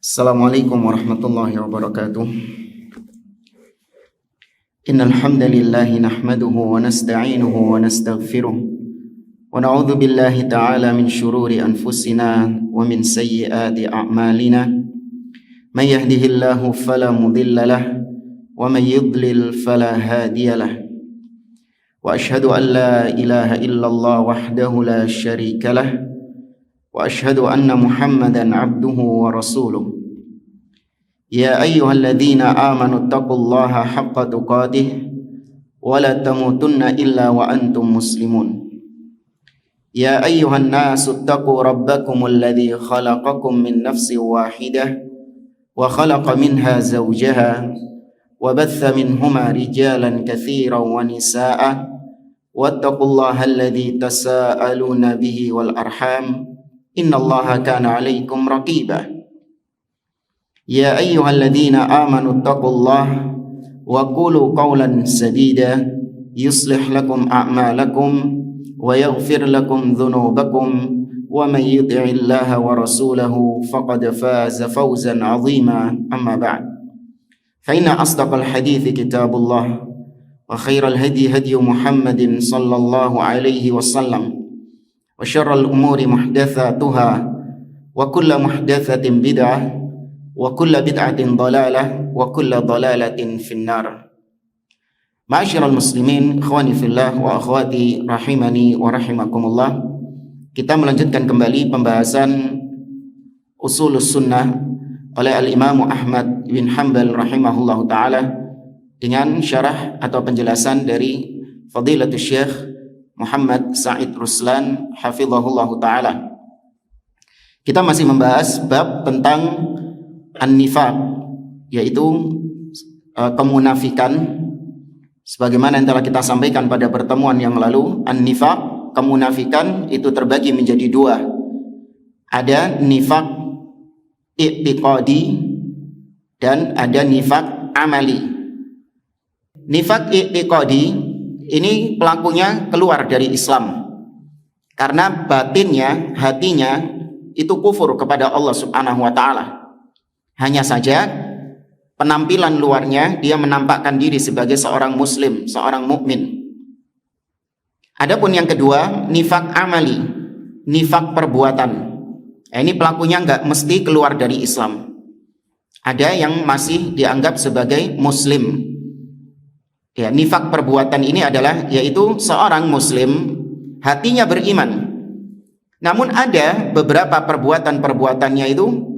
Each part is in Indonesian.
Assalamualaikum warahmatullahi wabarakatuh. Innal hamdalillah nahmaduhu wa nasta'inuhu wa nastaghfiruh wa na'udzu billahi ta'ala min shururi anfusina wa min sayyiati a'malina. May yahdihillahu fala mudilla lahu wa may yudlil fala hadiya lahu. Wa asyhadu an la ilaha illallah wahdahu la syarika lahu wa asyhadu anna Muhammadan abduhu wa rasuluh. Ya ayyuhalladzina amanu taqullaha haqqa tuqatih wa la tamutunna illa wa antum muslimun. Ya ayyuhan nasu taqu rabbakumul ladzi khalaqakum min nafsin wahidah wa khalaqa minha zawjaha wa batha minhuma rijalan katsiran wa nisaa'a wattaqullaha alladzi tasaaluna bihi wal arham innallaha kana 'alaikum raqiba. Ya ayyuhalladzina amanu taqullaha wa qulu qawlan sadida yuslih lakum a'malakum wa yaghfir lakum dhunubakum wa may yuti'illaha wa rasulahu faqad faza fawzan 'azima. Amma ba'd. Fa inna asdaqal hadithi kitabullah wa khairal hadi hadi Muhammadin sallallahu alaihi wasallam wa syarral umuri muhdatsatuha wa kullu muhdatsatin bid'ah wa kullu bid'atin dhalalah wa kullu dhalalatin finnar. Ma'asyiral muslimin, ikhwani fillah wa akhwati rahimani wa rahimakumullah. Kita melanjutkan kembali pembahasan Ushulus Sunnah oleh Al-Imam Ahmad bin Hanbal rahimahullahu taala dengan syarah atau penjelasan dari Fadilatul Syekh Muhammad Sa'id Ruslan hafizahullahu taala. Kita masih membahas bab tentang an-nifaq, yaitu kemunafikan. Sebagaimana yang telah kita sampaikan pada pertemuan yang lalu, an-nifaq, kemunafikan itu terbagi menjadi dua. Ada nifaq i'tiqadi dan ada nifaq amali. Nifaq i'tiqadi ini pelakunya keluar dari Islam karena batinnya, hatinya itu kufur kepada Allah Subhanahu wa taala. Hanya saja penampilan luarnya dia menampakkan diri sebagai seorang muslim, seorang mukmin. Adapun yang kedua, nifaq amali, nifaq perbuatan. Ini pelakunya enggak mesti keluar dari Islam. Ada yang masih dianggap sebagai muslim. Ya, nifaq perbuatan ini adalah yaitu seorang muslim hatinya beriman. Namun ada beberapa perbuatan-perbuatannya itu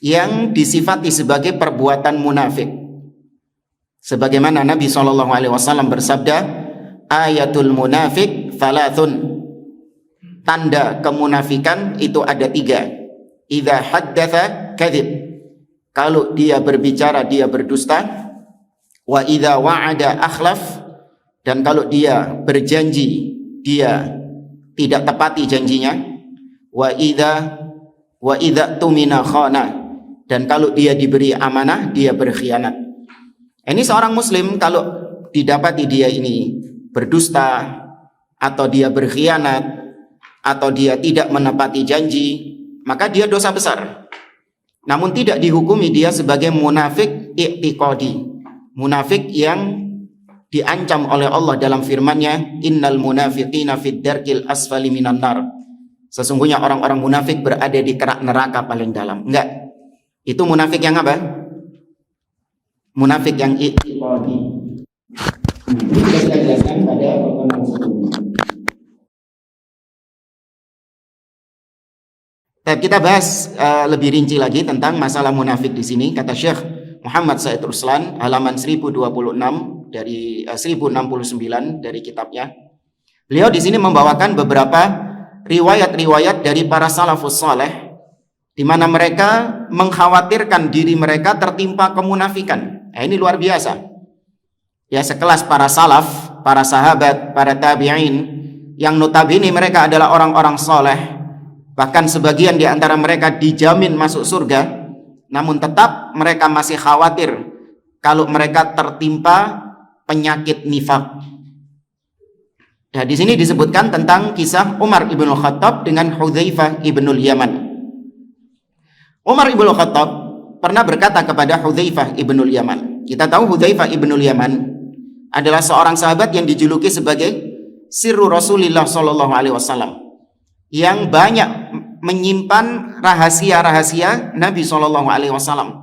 yang disifati sebagai perbuatan munafik. Sebagaimana Nabi SAW bersabda, ayatul munafik thalathun. Tanda kemunafikan itu ada 3. Idza haddatsa kadzib. Kalau dia berbicara dia berdusta. Wa idza wa'ada akhlaf. Dan kalau dia berjanji dia tidak tepati janjinya. Wa idza tumina khana. Dan kalau dia diberi amanah, dia berkhianat. Ini seorang muslim kalau didapati dia ini berdusta, atau dia berkhianat, atau dia tidak menepati janji, maka dia dosa besar. Namun tidak dihukumi dia sebagai munafik i'tiqadi. Munafik yang diancam oleh Allah dalam firman-Nya, innal munafiqina fid darkil asfali minan nar. Sesungguhnya orang-orang munafik berada di kerak neraka paling dalam. Enggak. Itu munafik yang apa? Munafik yang i'tiqadi. Ini kita jelaskan pada pertemuan sebelumnya. Kita bahas lebih rinci lagi tentang masalah munafik di sini. Kata Syekh Muhammad Sa'id Ruslan, halaman 1026 dari 1069 dari kitabnya. Beliau di sini membawakan beberapa riwayat-riwayat dari para salafus saleh di mana mereka mengkhawatirkan diri mereka tertimpa kemunafikan. Ini luar biasa. Ya, sekelas para salaf, para sahabat, para tabi'in yang notabene mereka adalah orang-orang soleh. Bahkan sebagian di antara mereka dijamin masuk surga, namun tetap mereka masih khawatir kalau mereka tertimpa penyakit nifaq. Ya, di sini disebutkan tentang kisah Umar ibn Khattab dengan Hudzaifah ibn Yaman. Umar ibn Khattab pernah berkata kepada Hudzaifah ibnul Yaman. Kita tahu Hudzaifah ibnul Yaman adalah seorang sahabat yang dijuluki sebagai sirru Rasulillah sallallahu alaihi wasallam, yang banyak menyimpan rahasia-rahasia Nabi sallallahu alaihi wasallam.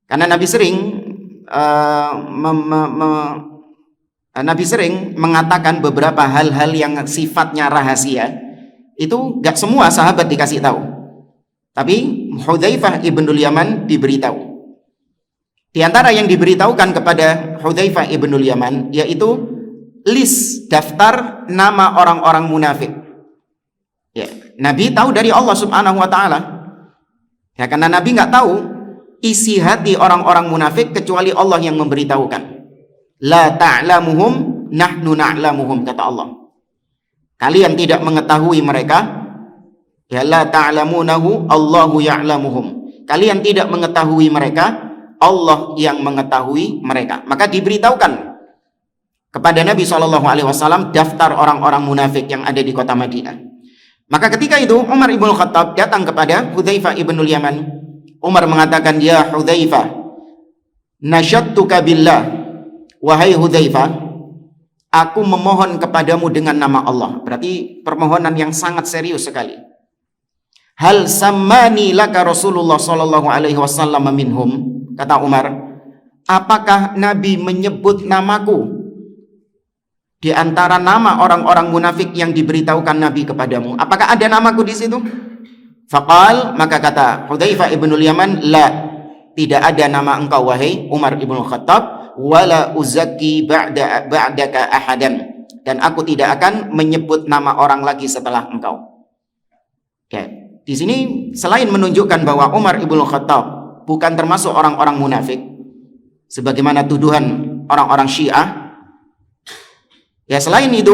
Karena Nabi sering mengatakan beberapa hal-hal yang sifatnya rahasia. Itu gak semua sahabat dikasih tahu, tapi Hudzaifah ibnul Yaman diberitahu. Di antara yang diberitahukan kepada Hudzaifah ibnul Yaman yaitu list daftar nama orang-orang munafik. Ya, Nabi tahu dari Allah Subhanahu wa taala. Ya, karena Nabi nggak tahu isi hati orang-orang munafik kecuali Allah yang memberitahukan. La ta'lamuhum nahnu na'lamuhum, kata Allah. Kalian tidak mengetahui mereka. Ya, la ta'lamunahu Allahu ya'lamuhum. Kalian tidak mengetahui mereka, Allah yang mengetahui mereka. Maka diberitahukan kepada Nabi SAW daftar orang-orang munafik yang ada di kota Madinah. Maka ketika itu Umar ibn Khattab datang kepada Hudzaifah ibnul Yaman. Umar mengatakan, ya Hudzaifah, nasyattuka billah, wahai Hudzaifah, aku memohon kepadamu dengan nama Allah. Berarti permohonan yang sangat serius sekali. Hal sammani laka Rasulullah sallallahu alaihi wasallam minhum, kata Umar, apakah Nabi menyebut namaku di antara nama orang-orang munafik yang diberitahukan Nabi kepadamu? Apakah ada namaku di situ? Faqal, maka kata Hudzaifah ibnul Yaman, la, tidak ada nama engkau wahai Umar ibn Khattab, wala uzaki ba'daka ahadan, dan aku tidak akan menyebut nama orang lagi setelah engkau. Oke. Di sini selain menunjukkan bahwa Umar ibn Khattab bukan termasuk orang-orang munafik sebagaimana tuduhan orang-orang Syiah, ya selain itu,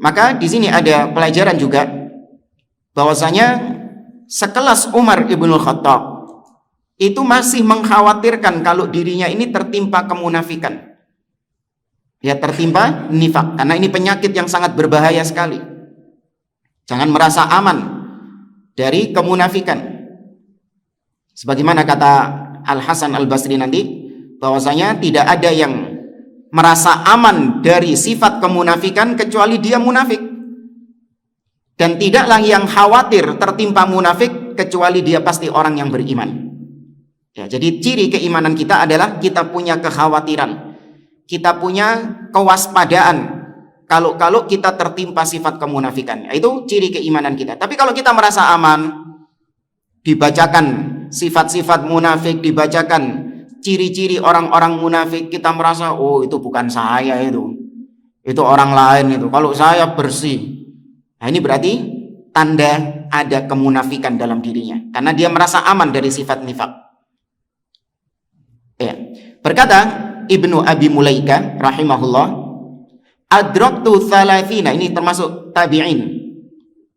maka di sini ada pelajaran juga bahwasanya sekelas Umar ibn Khattab itu masih mengkhawatirkan kalau dirinya ini tertimpa kemunafikan, ya tertimpa nifak, karena ini penyakit yang sangat berbahaya sekali. Jangan merasa aman dari kemunafikan. Sebagaimana kata Al-Hasan Al-Basri nanti, bahwasanya tidak ada yang merasa aman dari sifat kemunafikan kecuali dia munafik, dan tidaklah yang khawatir tertimpa munafik kecuali dia pasti orang yang beriman. Ya, jadi ciri keimanan kita adalah kita punya kekhawatiran, kita punya kewaspadaan kalau kita tertimpa sifat kemunafikan. Itu ciri keimanan kita. Tapi kalau kita merasa aman, dibacakan sifat-sifat munafik, dibacakan ciri-ciri orang-orang munafik, kita merasa, oh itu bukan saya, itu orang lain itu, kalau saya bersih. Nah, ini berarti tanda ada kemunafikan dalam dirinya, karena dia merasa aman dari sifat nifak. Ya. Berkata Ibnu Abi Mulaika rahimahullah, adraktu thalathina, ini termasuk tabi'in,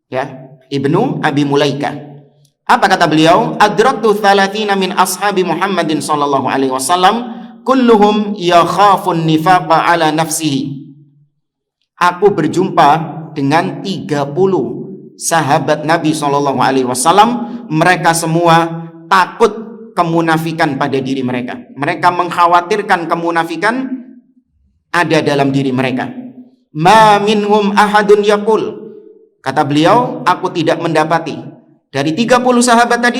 ya, Ibnu Abi Mulaika. Apa kata beliau? Adraktu thalathina min ashabi Muhammadin sallallahu alaihi wasallam kulluhum yakhafun nifaqa ala nafsihi. Aku berjumpa dengan 30 sahabat Nabi sallallahu alaihi wasallam, mereka semua takut kemunafikan pada diri mereka. Mereka mengkhawatirkan kemunafikan ada dalam diri mereka. Ma minhum ahadun yaqul, kata beliau, aku tidak mendapati dari 30 sahabat tadi,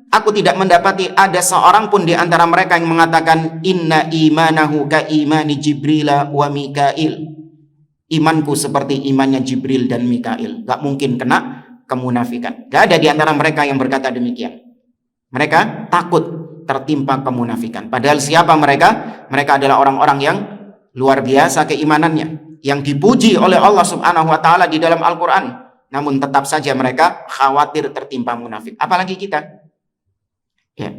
aku tidak mendapati ada seorang pun di antara mereka yang mengatakan inna imanahu ka imani Jibril wa Mikail, imanku seperti imannya Jibril dan Mikail. Gak mungkin kena kemunafikan. Gak ada di antara mereka yang berkata demikian. Mereka takut tertimpa kemunafikan. Padahal siapa mereka? Mereka adalah orang-orang yang luar biasa keimanannya, yang dipuji oleh Allah Subhanahu wa taala di dalam Al-Qur'an. Namun tetap saja mereka khawatir tertimpa munafik. Apalagi kita. Ya.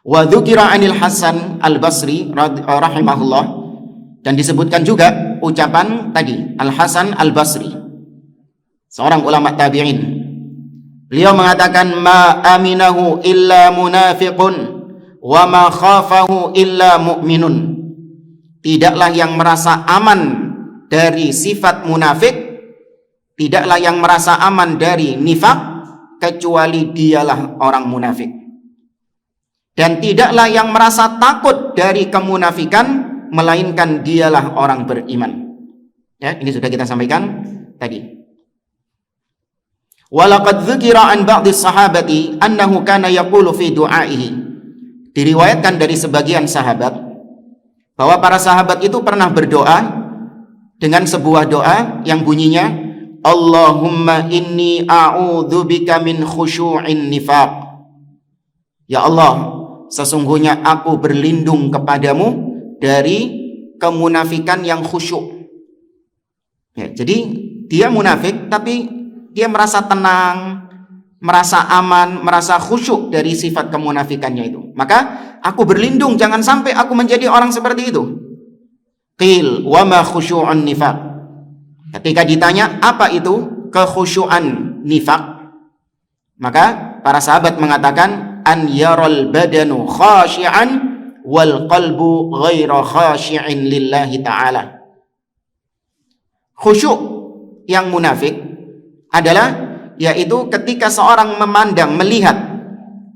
Wa dzukira 'anil Hasan Al-Basri rahimahullah, dan disebutkan juga ucapan tadi Al-Hasan Al-Basri, seorang ulama tabi'in. Beliau mengatakan, ma aminahu illa munafiqun wa ma khafahu illa mu'minun. Tidaklah yang merasa aman dari sifat munafik, tidaklah yang merasa aman dari nifak, kecuali dialah orang munafik. Dan tidaklah yang merasa takut dari kemunafikan melainkan dialah orang beriman. Ya, ini sudah kita sampaikan tadi. Walaqad dzukira an ba'dhi sahabati annahu kana yaqulu fi du'aihi. Diriwayatkan dari sebagian sahabat bahwa para sahabat itu pernah berdoa dengan sebuah doa yang bunyinya Allahumma inni a'udzubika min khusyu'in nifaq. Ya Allah, sesungguhnya aku berlindung kepadamu dari kemunafikan yang khusyuk. Ya, jadi dia munafik tapi dia merasa tenang, merasa aman, merasa khusyuk dari sifat kemunafikannya itu. Maka aku berlindung jangan sampai aku menjadi orang seperti itu. Qil wa ma khusyu'un nifaq. Ketika ditanya apa itu kekhusyuan nifaq, maka para sahabat mengatakan an yaral badanu khashi'an wal qalbu ghaira khashi'in lillahi ta'ala. Khusyuk yang munafik adalah yaitu ketika seorang memandang, melihat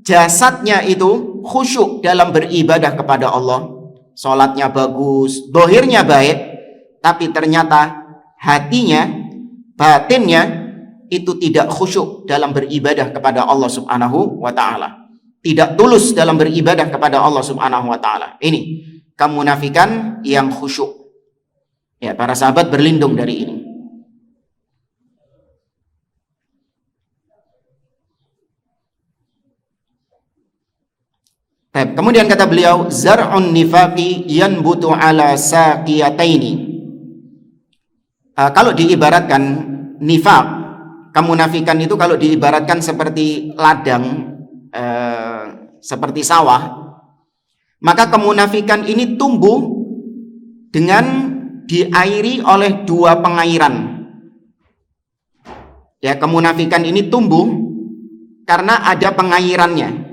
jasadnya itu khusyuk dalam beribadah kepada Allah, sholatnya bagus, zahirnya baik, tapi ternyata hatinya, batinnya itu tidak khusyuk dalam beribadah kepada Allah Subhanahu wa ta'ala, tidak tulus dalam beribadah kepada Allah Subhanahu wa ta'ala. Ini kemunafikan yang khusyuk. Ya, para sahabat berlindung dari ini. Kemudian kata beliau, zar'un nifaqi yanbutu ala saqiyataini. Kalau diibaratkan nifaq, kemunafikan itu kalau diibaratkan seperti ladang, seperti sawah, maka kemunafikan ini tumbuh dengan diairi oleh dua pengairan. Ya, kemunafikan ini tumbuh karena ada pengairannya.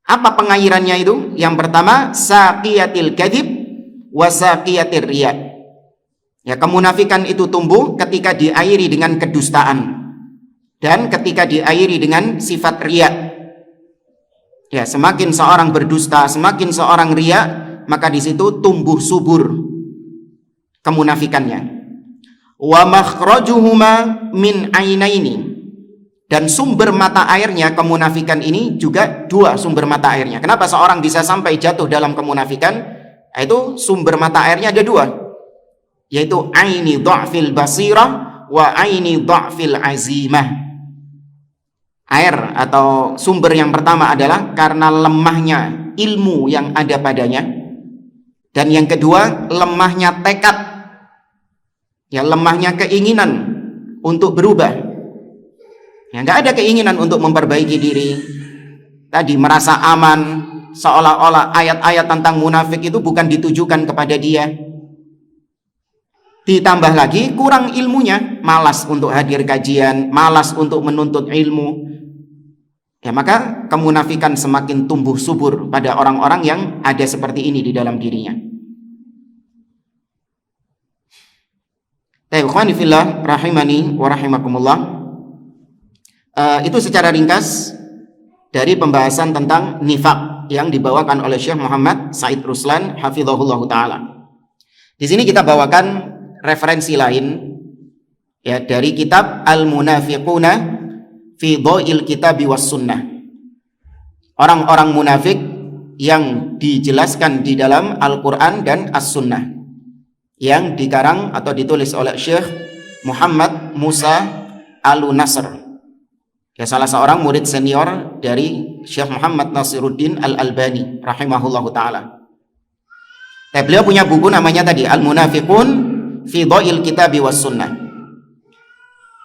Apa pengairannya itu? Yang pertama, saqiyatil kadzib wa saqiyatir riya. Ya, kemunafikan itu tumbuh ketika diairi dengan kedustaan dan ketika diairi dengan sifat riya. Ya, semakin seorang berdusta, semakin seorang riya, maka di situ tumbuh subur kemunafikannya. Wa makhrajuhuma min ainaini. Dan sumber mata airnya kemunafikan ini juga dua sumber mata airnya. Kenapa seorang bisa sampai jatuh dalam kemunafikan? Itu sumber mata airnya ada dua, yaitu aini dha'fil basirah wa aini dha'fil azimah. Air atau sumber yang pertama adalah karena lemahnya ilmu yang ada padanya, dan yang kedua lemahnya tekad, ya, lemahnya keinginan untuk berubah. Ya, nggak ada keinginan untuk memperbaiki diri. Tadi merasa aman, seolah-olah ayat-ayat tentang munafik itu bukan ditujukan kepada dia. Ditambah lagi kurang ilmunya, malas untuk hadir kajian, malas untuk menuntut ilmu. Ya, maka kemunafikan semakin tumbuh subur pada orang-orang yang ada seperti ini di dalam dirinya. Ikhwani fillah rahimani wa rahimakumullah. Itu secara ringkas dari pembahasan tentang nifaq yang dibawakan oleh Syekh Muhammad Said Ruslan hafizahullah ta'ala. Di sini kita bawakan referensi lain, ya, dari kitab Al-Munafiquna fi Dha'il Kitabi was Sunnah. Orang-orang munafik yang dijelaskan di dalam Al-Quran dan As-Sunnah, yang dikarang atau ditulis oleh Syekh Muhammad Musa Al-Nasr, ya, salah seorang murid senior dari Syekh Muhammad Nasiruddin Al-Albani rahimahullahu ta'ala. Beliau punya buku namanya tadi Al-Munafiqun fi Dha'il Kitabi was Sunnah.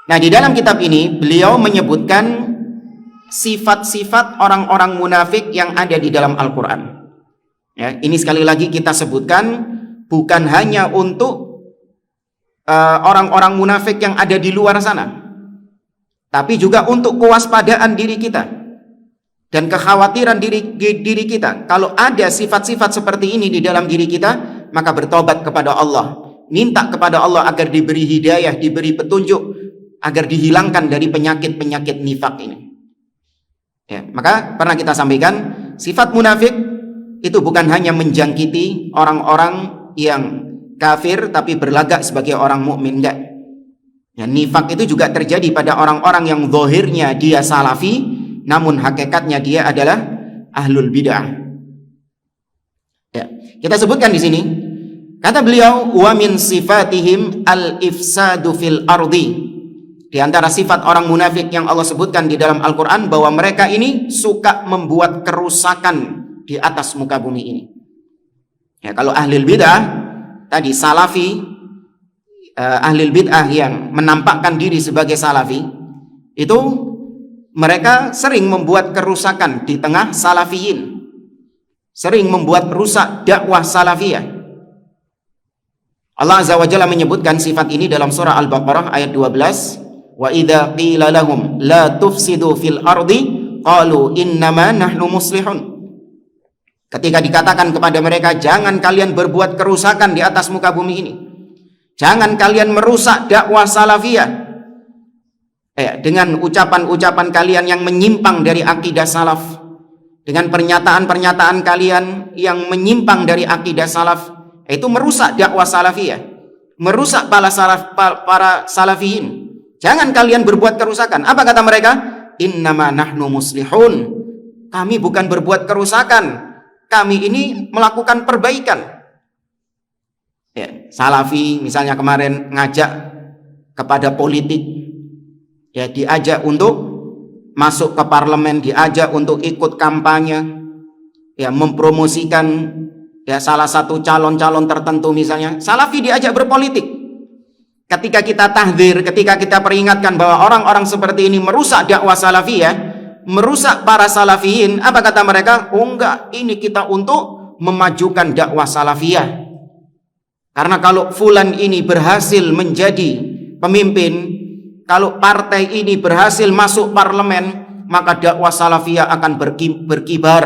Nah, di dalam kitab ini beliau menyebutkan sifat-sifat orang-orang munafik yang ada di dalam Al-Quran. Ya, ini sekali lagi kita sebutkan bukan hanya untuk orang-orang munafik yang ada di luar sana, tapi juga untuk kewaspadaan diri kita dan kekhawatiran diri kita. Kalau ada sifat-sifat seperti ini di dalam diri kita, maka bertobat kepada Allah, minta kepada Allah agar diberi hidayah, diberi petunjuk, agar dihilangkan dari penyakit-penyakit nifak ini. Ya, maka pernah kita sampaikan, sifat munafik itu bukan hanya menjangkiti orang-orang yang kafir tapi berlagak sebagai orang mukmin, enggak. Ya, nifak itu juga terjadi pada orang-orang yang zahirnya dia salafi, namun hakikatnya dia adalah ahlul bid'ah. Ya, kita sebutkan di sini. Kata beliau, wa min sifatihim al-ifsadu fil ardi. Di antara sifat orang munafik yang Allah sebutkan di dalam Al-Quran, bahwa mereka ini suka membuat kerusakan di atas muka bumi ini. Ya, kalau ahlul bid'ah tadi salafi, ahlul bid'ah yang menampakkan diri sebagai salafi, itu mereka sering membuat kerusakan di tengah salafiyin, sering membuat rusak dakwah salafiyah. Allah Azza wa Jalla menyebutkan sifat ini dalam surah Al-Baqarah ayat 12. Wa idza qila lahum la tufsidu fil ardi qalu innama nahnu muslihun. Ketika dikatakan kepada mereka, jangan kalian berbuat kerusakan di atas muka bumi ini, jangan kalian merusak dakwah salafiyah, dengan ucapan-ucapan kalian yang menyimpang dari akidah salaf, dengan pernyataan-pernyataan kalian yang menyimpang dari akidah salaf, itu merusak dakwah salafiyah, merusak para salafiyin. Jangan kalian berbuat kerusakan. Apa kata mereka? Innama nahnu muslihun. Kami bukan berbuat kerusakan, kami ini melakukan perbaikan. Ya, salafi misalnya kemarin ngajak kepada politik, ya, diajak untuk masuk ke parlemen, diajak untuk ikut kampanye, ya, mempromosikan, ya, salah satu calon-calon tertentu misalnya. Salafi diajak berpolitik. Ketika kita tahdzir, ketika kita peringatkan bahwa orang-orang seperti ini merusak dakwah salafiyah, merusak para salafiyin, apa kata mereka? Oh enggak, ini kita untuk memajukan dakwah salafiyah. Karena kalau fulan ini berhasil menjadi pemimpin, kalau partai ini berhasil masuk parlemen, maka dakwah salafiyah akan berkibar,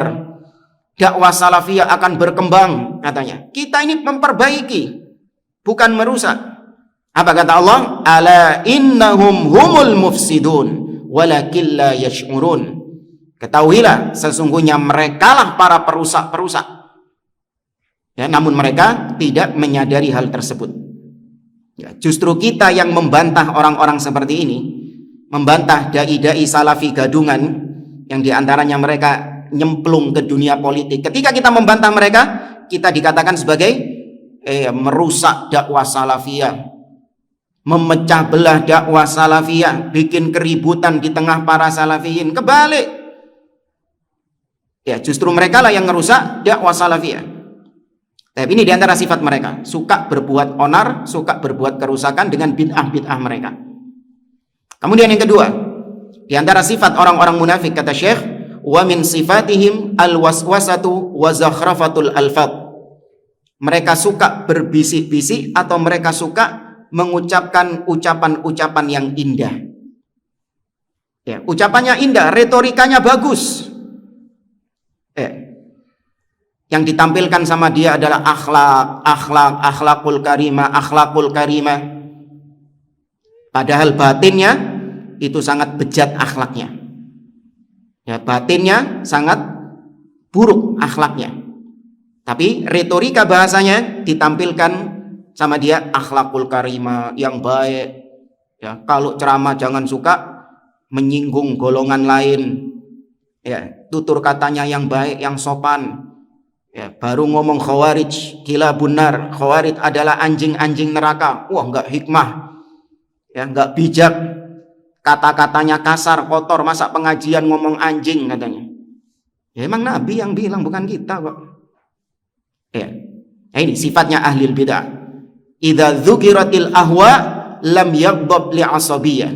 dakwah salafiyah akan berkembang, katanya. Kita ini memperbaiki, bukan merusak. Apa kata Allah? Ala innahum humul mufsidun walakin la yash'urun. Ketahuilah, sesungguhnya merekalah para perusak-perusak. Ya, namun mereka tidak menyadari hal tersebut. Ya, justru kita yang membantah orang-orang seperti ini, membantah dai-dai salafi gadungan yang diantaranya mereka nyemplung ke dunia politik. Ketika kita membantah mereka, kita dikatakan sebagai merusak dakwah salafiyah, memecah belah dakwah salafiyah, bikin keributan di tengah para salafiyin. Kebalik, ya, justru mereka lah yang merusak dakwah salafiyah. Tapi ini diantara sifat mereka, suka berbuat onar, suka berbuat kerusakan dengan bid'ah-bid'ah mereka. Kemudian yang kedua, diantara sifat orang-orang munafik, kata Syekh, wa min sifatihim al-waswasatu wa zakhrafatul alfad. Mereka suka berbisik-bisik atau mereka suka mengucapkan ucapan-ucapan yang indah. Ya, ucapannya indah, retorikanya bagus. Yang ditampilkan sama dia adalah akhlakul karimah. Padahal batinnya itu sangat bejat akhlaknya. Ya, batinnya sangat buruk akhlaknya. Tapi retorika bahasanya ditampilkan sama dia akhlakul karimah, yang baik. Ya, kalau ceramah jangan suka menyinggung golongan lain. Ya, tutur katanya yang baik, yang sopan. Ya, baru ngomong khawarij, gila benar, khawarij adalah anjing-anjing neraka. Wah, enggak hikmah. Ya, enggak bijak. Kata-katanya kasar, kotor, masa pengajian ngomong anjing katanya. Ya, emang Nabi yang bilang, bukan kita kok. Ya. Nah, ini sifatnya ahli bid'ah. Idza dzukiratil ahwa lam yaghdab li'asabiyah.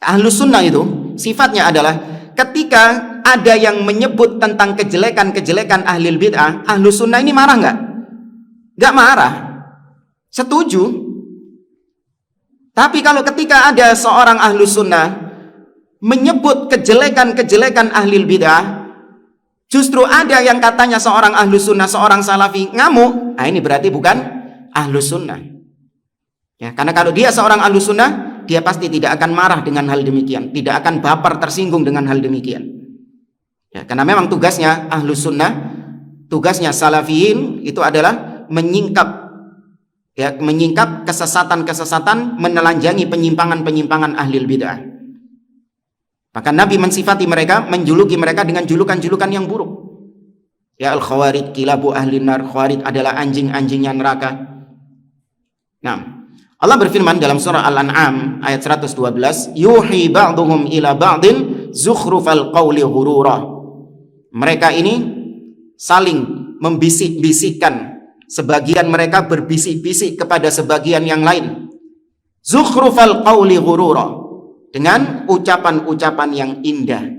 Ahlus sunnah itu sifatnya adalah ketika ada yang menyebut tentang kejelekan-kejelekan ahli bid'ah, ahlus sunnah ini marah enggak? Enggak marah. Setuju. Tapi kalau ketika ada seorang ahlus sunnah menyebut kejelekan-kejelekan ahli bid'ah, justru ada yang katanya seorang ahlus sunnah, seorang salafi ngamuk, nah ini berarti bukan ahlus sunnah. Ya, karena kalau dia seorang ahlus sunnah, dia pasti tidak akan marah dengan hal demikian, tidak akan baper tersinggung dengan hal demikian. Ya, karena memang tugasnya Ahlus Sunnah, tugasnya Salafiyin itu adalah menyingkap kesesatan-kesesatan, menelanjangi penyimpangan-penyimpangan ahlil bid'ah. Maka Nabi mensifati mereka, menjuluki mereka dengan julukan-julukan yang buruk. Ya al-khawarij kilabu ahli nar, khawarij adalah anjing-anjingnya neraka. Nah, Allah berfirman dalam surah Al-An'am ayat 112, yuhi ba'duhum ila ba'din zukhrufal qawli ghurura. Mereka ini saling membisik-bisikkan, sebagian mereka berbisik-bisik kepada sebagian yang lain. Zukhrufal qawli ghurura, dengan ucapan-ucapan yang indah.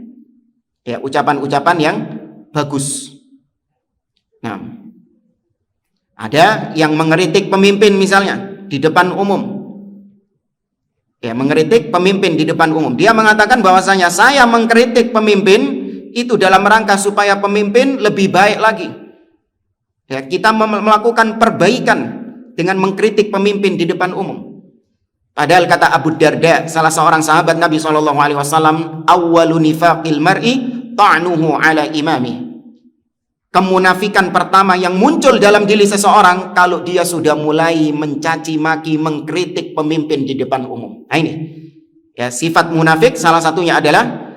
Ya, ucapan-ucapan yang bagus. Nah, ada yang mengkritik pemimpin misalnya di depan umum. Ya, mengkritik pemimpin di depan umum. Dia mengatakan bahwasanya saya mengkritik pemimpin itu dalam rangka supaya pemimpin lebih baik lagi. Ya, kita melakukan perbaikan dengan mengkritik pemimpin di depan umum. Padahal kata Abu Darda, salah seorang sahabat Nabi SAW, awwalu nifaqil mar'i ta'nuhu ala imami. Kemunafikan pertama yang muncul dalam diri seseorang kalau dia sudah mulai mencaci maki, mengkritik pemimpin di depan umum. Nah ini, ya, sifat munafik salah satunya adalah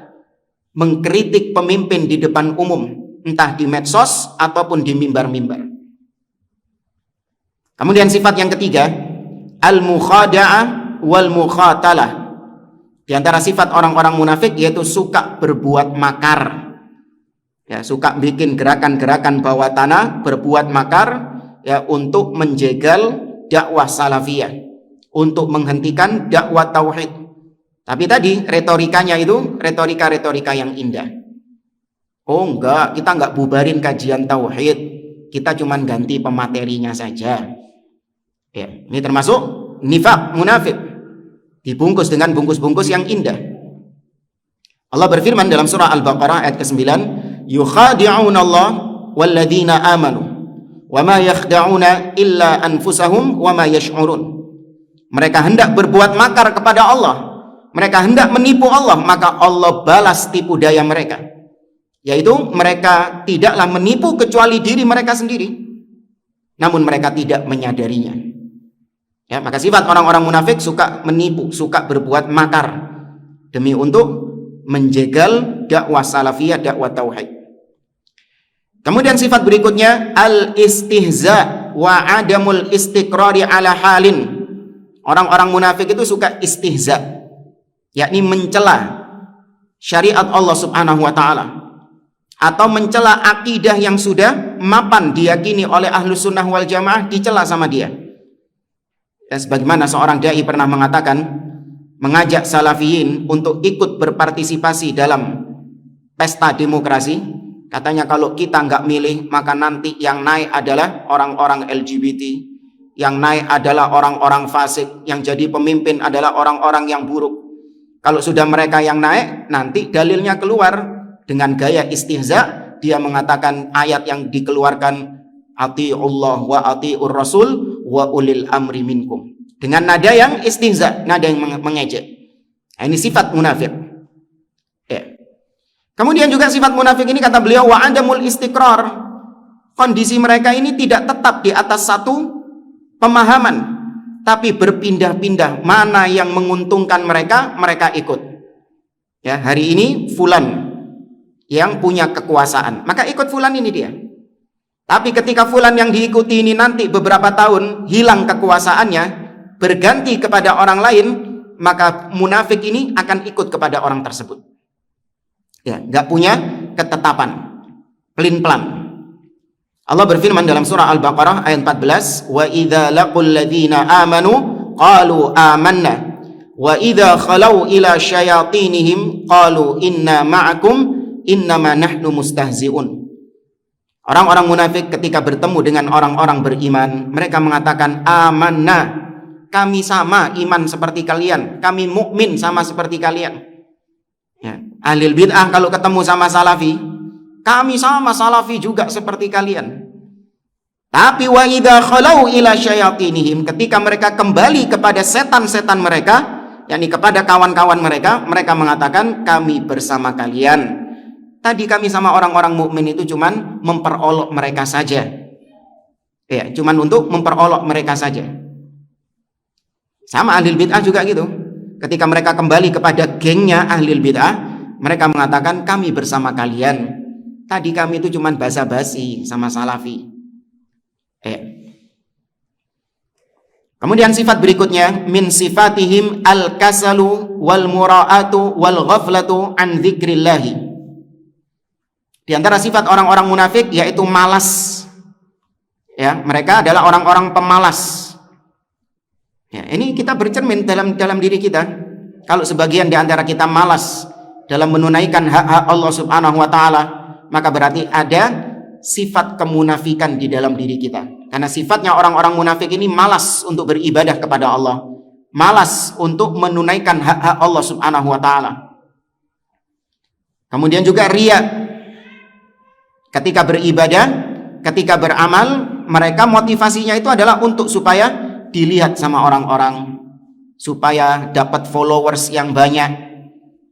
mengkritik pemimpin di depan umum, entah di medsos ataupun di mimbar-mimbar. Kemudian sifat yang ketiga, al-mukhada'ah wal mukhatalah. Di antara sifat orang-orang munafik yaitu suka berbuat makar. Ya, suka bikin gerakan-gerakan bawah tanah, berbuat makar, ya, untuk menjegal dakwah salafiyah, untuk menghentikan dakwah tauhid. Tapi tadi retorikanya itu retorika-retorika yang indah. Oh enggak, kita enggak bubarin kajian tauhid, kita cuma ganti pematerinya saja. Ya, ini termasuk nifaq, munafik, dibungkus dengan bungkus-bungkus yang indah. Allah berfirman dalam surah Al-Baqarah ayat ke-9, yukhadi'una Allah walladzina amanu wa ma yakhda'una illa anfusahum wa ma yash'urun. Mereka hendak berbuat makar kepada Allah, mereka hendak menipu Allah, maka Allah balas tipu daya mereka, yaitu mereka tidaklah menipu kecuali diri mereka sendiri, namun mereka tidak menyadarinya. Ya, maka sifat orang-orang munafik suka menipu, suka berbuat makar demi untuk menjegal dakwah salafiyah, dakwah tauhid. Kemudian sifat berikutnya al-istihza wa adamul istiqrari ala halin. Orang-orang munafik itu suka istihza, yakni mencela syariat Allah Subhanahu wa taala atau mencela akidah yang sudah mapan diyakini oleh Ahlus Sunnah wal Jamaah, dicela sama dia. Ya, sebagaimana seorang dai pernah mengatakan, mengajak salafiyin untuk ikut berpartisipasi dalam pesta demokrasi. Katanya kalau kita nggak milih, maka nanti yang naik adalah orang-orang LGBT, yang naik adalah orang-orang fasik, yang jadi pemimpin adalah orang-orang yang buruk. Kalau sudah mereka yang naik, nanti dalilnya keluar dengan gaya istihza. Dia mengatakan ayat yang dikeluarkan, ati'ullah wa ati'ur rasul wa ulil amri minkum, dengan nada yang istihza, nada yang mengejek. Nah, ini sifat munafik. Ya. Kemudian juga sifat munafik ini kata beliau wa adamul istiqrar. Kondisi mereka ini tidak tetap di atas satu pemahaman, tapi berpindah-pindah. Mana yang menguntungkan mereka, mereka ikut. Ya, hari ini fulan yang punya kekuasaan, maka ikut fulan ini dia. Tapi ketika fulan yang diikuti ini nanti beberapa tahun hilang kekuasaannya, berganti kepada orang lain, maka munafik ini akan ikut kepada orang tersebut. Ya, nggak punya ketetapan, pelin-pelan. Allah berfirman dalam surah Al-Baqarah ayat 14, wa idza laqul ladzina amanu qalu amanna wa idza khalau ila syayatinihim qalu inna ma'akum innama nahnu mustahzi'un. Orang-orang munafik ketika bertemu dengan orang-orang beriman, mereka mengatakan amanna, kami sama iman seperti kalian, kami mukmin sama seperti kalian. Ya, ahlul bid'ah kalau ketemu sama salafi, kami sama salafi juga seperti kalian. Tapi wa idza khalau ila syayatinihim, ketika mereka kembali kepada setan-setan mereka, yakni kepada kawan-kawan mereka, mereka mengatakan kami bersama kalian. tadi kami sama orang-orang mukmin itu cuman memperolok mereka saja. Ya, cuman untuk memperolok mereka saja. Sama ahlul bid'ah juga gitu. Ketika mereka kembali kepada gengnya ahlul bid'ah, mereka mengatakan kami bersama kalian. Tadi kami itu cuman basa-basi sama salafi. Kemudian sifat berikutnya, min sifatihim al-kasalu wal mura'atu wal ghaflatu an dzikrillahi. Di antara sifat orang-orang munafik yaitu malas. Ya, mereka adalah orang-orang pemalas. Ya, ini kita bercermin dalam diri kita. Kalau sebagian di antara kita malas dalam menunaikan hak-hak Allah Subhanahu wa taala, maka berarti ada sifat kemunafikan di dalam diri kita. Karena sifatnya orang-orang munafik ini malas untuk beribadah kepada Allah, malas untuk menunaikan hak-hak Allah Subhanahu wa taala. Kemudian juga riya. Ketika beribadah, ketika beramal, mereka motivasinya itu adalah untuk supaya dilihat sama orang-orang, supaya dapat followers yang banyak,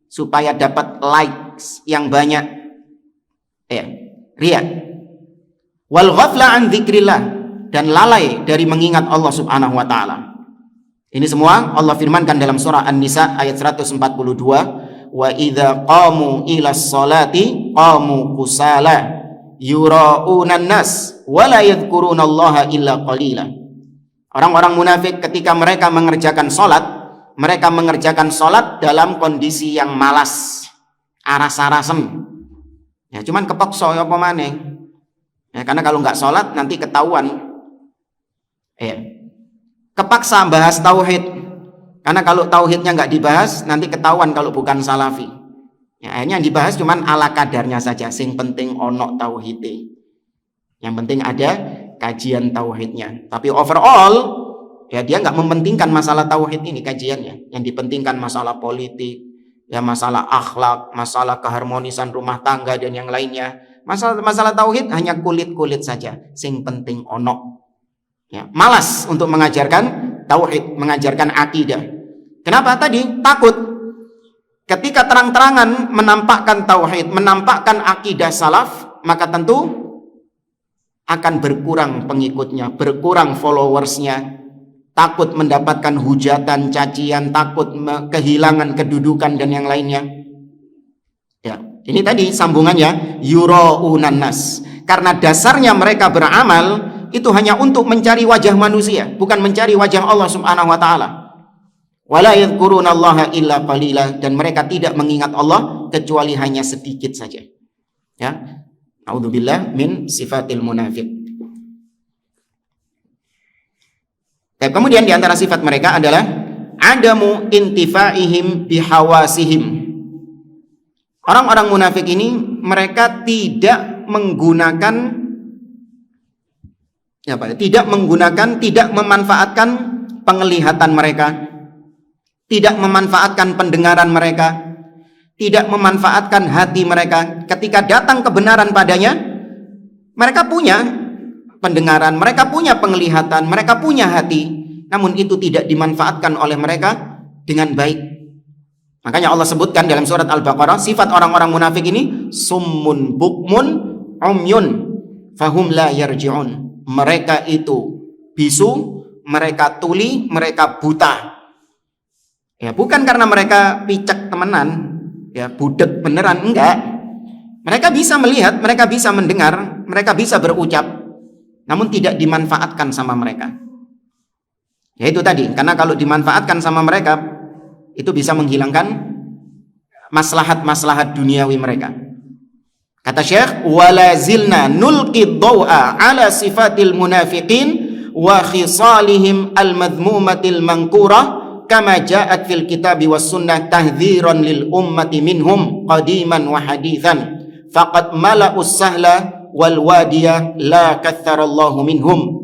supaya dapat likes yang banyak. Riya. Wal ghafla an dzikrillah, dan lalai dari mengingat Allah Subhanahu wa taala. Ini semua Allah firmankan dalam surah An-Nisa ayat 142, wa idza qamu ilas salati qamu kusala yura'unan nas wa la yadhkurunallaha illa qalila. Orang-orang munafik ketika mereka mengerjakan salat dalam kondisi yang malas, aras-arasen. Ya cuman kepeksa ya apa maneh. Ya, karena kalau nggak sholat nanti ketahuan. Kepaksa bahas tauhid, karena kalau tauhidnya nggak dibahas nanti ketahuan kalau bukan salafi. Ya, akhirnya yang dibahas cuman ala kadarnya saja. Sing penting ono tauhidnya, yang penting ada kajian tauhidnya. Tapi overall ya dia nggak mementingkan masalah tauhid ini kajiannya. Yang dipentingkan masalah politik, ya masalah akhlak, masalah keharmonisan rumah tangga dan yang lainnya. Masalah tauhid hanya kulit-kulit saja. Sing penting ono. Ya, malas untuk mengajarkan tauhid, mengajarkan akidah. Kenapa tadi? Takut. Ketika terang-terangan menampakkan tauhid, menampakkan akidah salaf, maka tentu akan berkurang pengikutnya, berkurang followersnya. Takut mendapatkan hujatan, cacian, takut kehilangan kedudukan dan yang lainnya. Ya, ini tadi sambungannya yura'unan nas. Karena dasarnya mereka beramal itu hanya untuk mencari wajah manusia, bukan mencari wajah Allah Subhanahu wa taala. Wala yadhkurunallaha illa qalila, dan mereka tidak mengingat Allah kecuali hanya sedikit saja. Ya. A'udzubillah min sifatil munafiq. Kemudian di antara sifat mereka adalah adamu intifaihim bihawasihim. Orang-orang munafik ini mereka tidak memanfaatkan penglihatan mereka, tidak memanfaatkan pendengaran mereka, tidak memanfaatkan hati mereka. Ketika datang kebenaran padanya, mereka punya pendengaran, mereka punya penglihatan, mereka punya hati, namun itu tidak dimanfaatkan oleh mereka dengan baik. Makanya Allah sebutkan dalam surat Al-Baqarah, sifat orang-orang munafik ini summun bukmun umyun fahum la yarji'un. Mereka itu bisu, mereka tuli, mereka buta. Ya, bukan karena mereka picek temenan, ya budek beneran, enggak. Mereka bisa melihat, mereka bisa mendengar, mereka bisa berucap, namun tidak dimanfaatkan sama mereka. Ya itu tadi, karena kalau dimanfaatkan sama mereka itu bisa menghilangkan maslahat-maslahat duniawi mereka. Kata Syekh, wala zilna nulqi dhaw'a ala sifatil munafiqin wa khisalihim al-madhmumatil mankurah kama ja'at fil kitabi was sunnah tahdhiran lil ummati minhum qadiman wa hadithan faqad mala'us sahla wal wadiya la katharallahu minhum.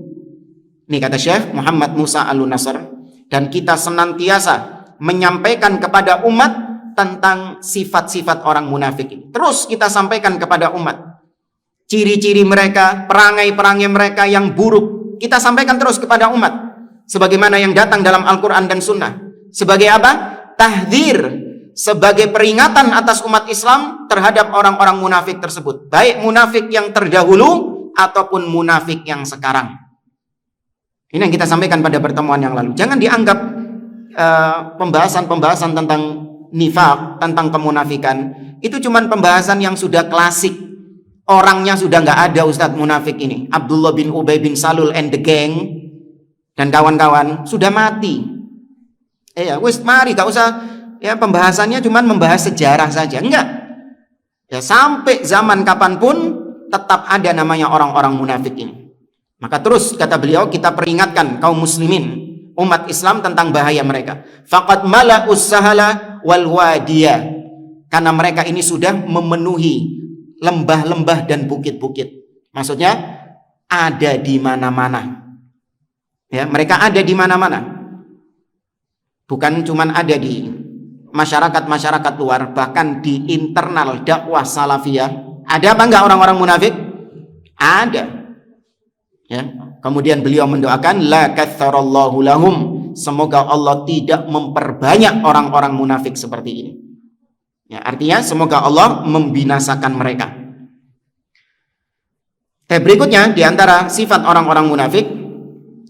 Ini kata Syekh Muhammad Musa Al-Nasr, dan kita senantiasa menyampaikan kepada umat tentang sifat-sifat orang munafik ini. Terus kita sampaikan kepada umat ciri-ciri mereka, perangai-perangai mereka yang buruk. Kita sampaikan terus kepada umat sebagaimana yang datang dalam Al-Quran dan Sunnah. Sebagai apa? Tahdzir, sebagai peringatan atas umat Islam terhadap orang-orang munafik tersebut, baik munafik yang terdahulu ataupun munafik yang sekarang. Ini yang kita sampaikan pada pertemuan yang lalu. Jangan dianggap pembahasan tentang nifaq, tentang kemunafikan itu cuman pembahasan yang sudah klasik. Orangnya sudah nggak ada Ustadz munafik ini. Abdullah bin Ubay bin Salul and the gang dan kawan-kawan sudah mati. Wis mari gak usah ya pembahasannya cuman membahas sejarah saja. Enggak. Ya sampai zaman kapanpun tetap ada namanya orang-orang munafik ini. Maka terus kata beliau kita peringatkan kaum muslimin, umat Islam tentang bahaya mereka. Faqad mala'us sahala wal wadiya. Karena mereka ini sudah memenuhi lembah-lembah dan bukit-bukit. Maksudnya ada di mana-mana. Ya, mereka ada di mana-mana. Bukan cuman ada di masyarakat-masyarakat luar, bahkan di internal dakwah salafiyah. Ada apa enggak orang-orang munafik? Ada. Ya. Kemudian beliau mendoakan la katsarallahu lahum. Semoga Allah tidak memperbanyak orang-orang munafik seperti ini. Ya, artinya semoga Allah membinasakan mereka. Berikutnya di antara sifat orang-orang munafik,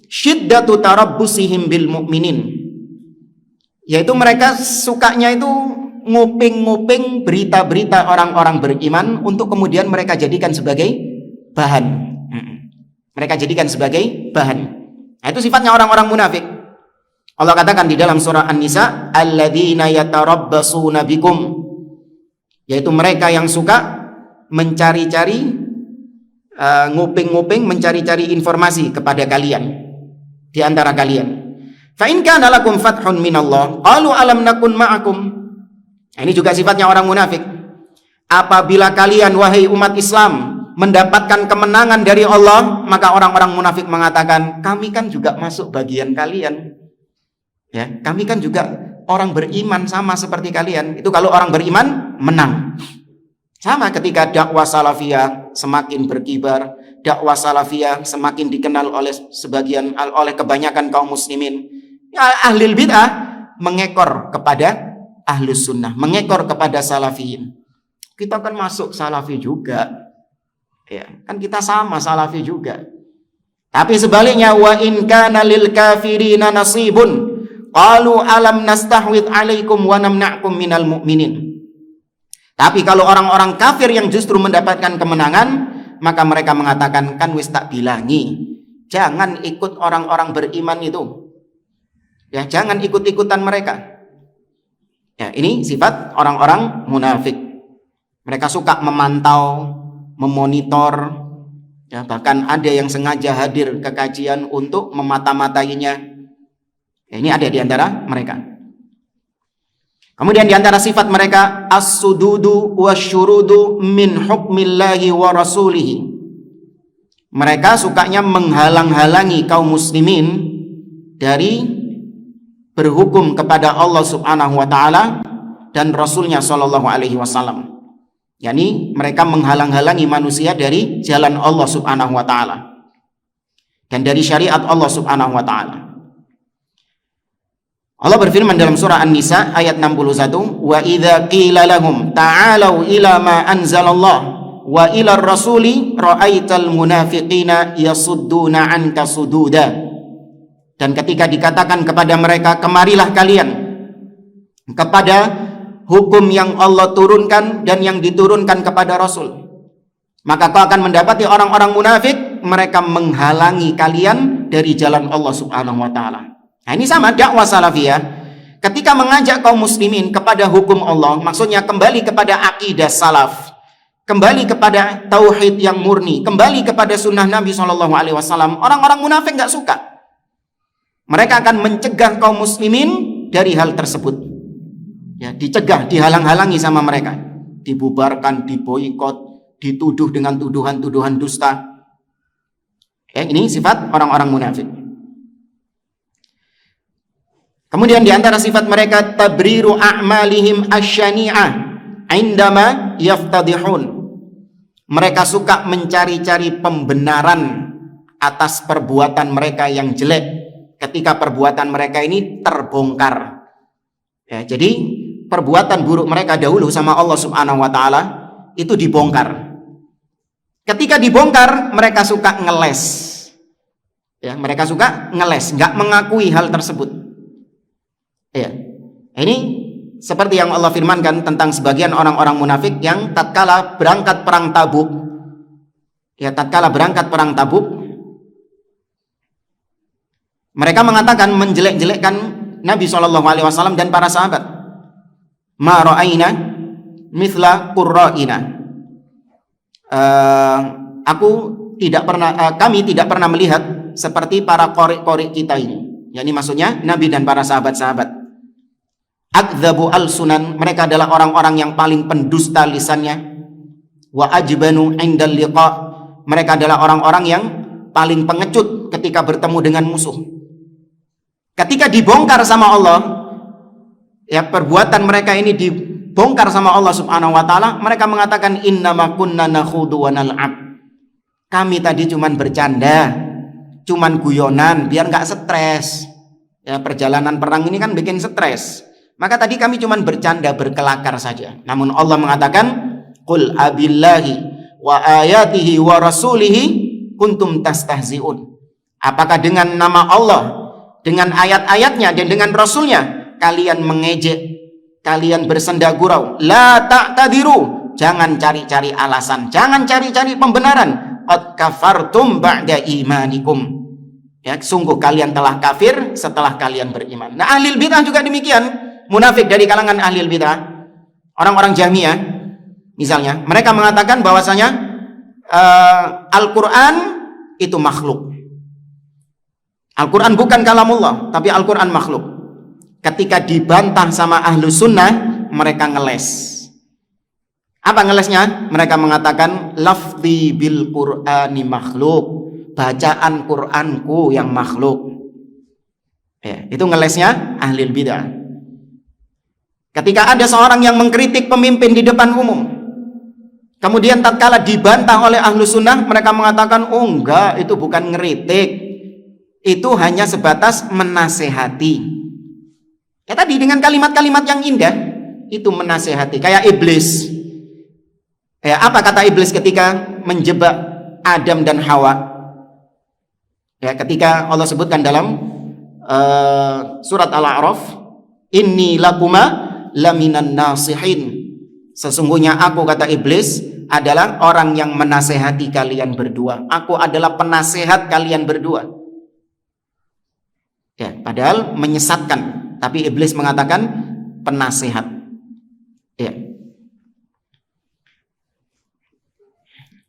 syiddatu tarabbusihim bil mu'minin. Yaitu mereka sukanya itu nguping-nguping berita-berita orang-orang beriman untuk kemudian mereka jadikan sebagai bahan. Mereka jadikan sebagai bahan. Nah, itu sifatnya orang-orang munafik. Allah katakan di dalam surah An-Nisa, alladzina yatarabbasuna bikum. Yaitu mereka yang suka mencari-cari, nguping-nguping, mencari-cari informasi kepada kalian, di antara kalian. Fa in kana lakum fathun minallah qalu alam nakun ma'akum. Nah, ini juga sifatnya orang munafik. Apabila kalian wahai umat Islam mendapatkan kemenangan dari Allah, maka orang-orang munafik mengatakan, kami kan juga masuk bagian kalian. Ya, kami kan juga orang beriman sama seperti kalian. Itu kalau orang beriman menang. Sama ketika dakwah salafiyah semakin berkibar, dakwah salafiyah semakin dikenal oleh kebanyakan kaum muslimin. Ya, ahlul bid'ah mengekor kepada ahlus sunnah, mengekor kepada salafiyin. Kita kan masuk salafi juga, ya kan kita sama salafi juga. Tapi sebaliknya, wa in kana lil kafirina nasibun qalu alam nastahwid alaikum wa namna'kum minal mu'minin. Tapi kalau orang-orang kafir yang justru mendapatkan kemenangan, maka mereka mengatakan, kan wis tak bilangi, jangan ikut orang-orang beriman itu. Ya, jangan ikut-ikutan mereka. Ya, ini sifat orang-orang munafik. Mereka suka memantau, memonitor, ya, bahkan ada yang sengaja hadir ke kajian untuk memata-matainya. Ya, ini ada di antara mereka. Kemudian di antara sifat mereka, as-sududu wasyurudu min hukmillahi wa rasulihi. Mereka sukanya menghalang-halangi kaum muslimin dari berhukum kepada Allah Subhanahu wa taala dan Rasulnya sallallahu alaihi wasallam. Yani mereka menghalang-halangi manusia dari jalan Allah Subhanahu wa taala dan dari syariat Allah Subhanahu wa taala. Allah berfirman dalam surah An-Nisa ayat 61, wa idza qila lahum ta'alu ila ma anzalallah wa ila ar-rasuli ra'aital munafiqina yasudduna 'anka sududa. Dan ketika dikatakan kepada mereka, kemarilah kalian kepada hukum yang Allah turunkan dan yang diturunkan kepada Rasul, maka kau akan mendapati orang-orang munafik, mereka menghalangi kalian dari jalan Allah Subhanahu wa taala. Nah, ini sama dakwah salafiyah. Ketika mengajak kaum muslimin kepada hukum Allah, maksudnya kembali kepada akidah salaf, kembali kepada tauhid yang murni, kembali kepada sunnah Nabi SAW, orang-orang munafik nggak suka. Mereka akan mencegah kaum muslimin dari hal tersebut. Ya, dicegah, dihalang-halangi sama mereka, dibubarkan, diboikot, dituduh dengan tuduhan-tuduhan dusta. Ya, ini sifat orang-orang munafik. Kemudian di antara sifat mereka, tabriru a'malihim asyani'ah indama yaftadihun. Mereka suka mencari-cari pembenaran atas perbuatan mereka yang jelek ketika perbuatan mereka ini terbongkar. Ya, jadi perbuatan buruk mereka dahulu sama Allah Subhanahu wa taala itu dibongkar. Ketika dibongkar, mereka suka ngeles. Ya, mereka suka ngeles, nggak mengakui hal tersebut. Ya. Ini seperti yang Allah firmankan tentang sebagian orang-orang munafik yang tatkala berangkat perang Tabuk, mereka mengatakan, menjelek-jelekkan Nabi SAW dan para sahabat. Ma ra'aina mithla qurra'ina. Kami tidak pernah melihat seperti para qori-qori kita ini. Yani maksudnya Nabi dan para sahabat-sahabat. Akdzabu al-sunan, mereka adalah orang-orang yang paling pendusta lisannya. Wa ajbanu indal liqa, mereka adalah orang-orang yang paling pengecut ketika bertemu dengan musuh. Ketika dibongkar sama Allah, ya, perbuatan mereka ini dibongkar sama Allah Subhanahu wa taala, mereka mengatakan innama kunna nakhudu wa nal'ab. Kami tadi cuman bercanda, cuman guyonan biar enggak stres. Ya, perjalanan perang ini kan bikin stres. Maka tadi kami cuman bercanda, berkelakar saja. Namun Allah mengatakan, qul abillahi wa ayatihi wa rasulihi kuntum tastahzi'un. Apakah dengan nama Allah, dengan ayat-ayatnya dan dengan rasulnya kalian mengejek, kalian bersenda gurau? La ta'tadiru, jangan cari-cari alasan, jangan cari-cari pembenaran. Qad kafartum ba'da imanikum. Ya, sungguh kalian telah kafir setelah kalian beriman. Nah, ahli bidah juga demikian. Munafik dari kalangan ahli bidah, orang-orang Jahmiyah misalnya, mereka mengatakan bahwasanya Al-Quran itu makhluk. Al-Quran bukan kalamullah, tapi Al-Quran makhluk. Ketika dibantah sama ahlu sunnah, mereka ngeles. Apa ngelesnya? Mereka mengatakan lafzi bil Qur'ani makhluk, bacaan Qur'anku yang makhluk. Ya, itu ngelesnya ahli bidah. Ketika ada seorang yang mengkritik pemimpin di depan umum, kemudian tatkala dibantah oleh ahlu sunnah, mereka mengatakan, oh enggak, itu bukan ngeritik, itu hanya sebatas menasehati. Ya tadi dengan kalimat-kalimat yang indah, itu menasehati. Kayak iblis. Ya, apa kata iblis ketika menjebak Adam dan Hawa? Ya, ketika Allah sebutkan dalam surat Al-A'raf, inni lakuma laminan nasihin. Sesungguhnya aku, kata iblis, adalah orang yang menasehati kalian berdua. Aku adalah penasehat kalian berdua. Ya, padahal menyesatkan, tapi iblis mengatakan penasehat. Ya.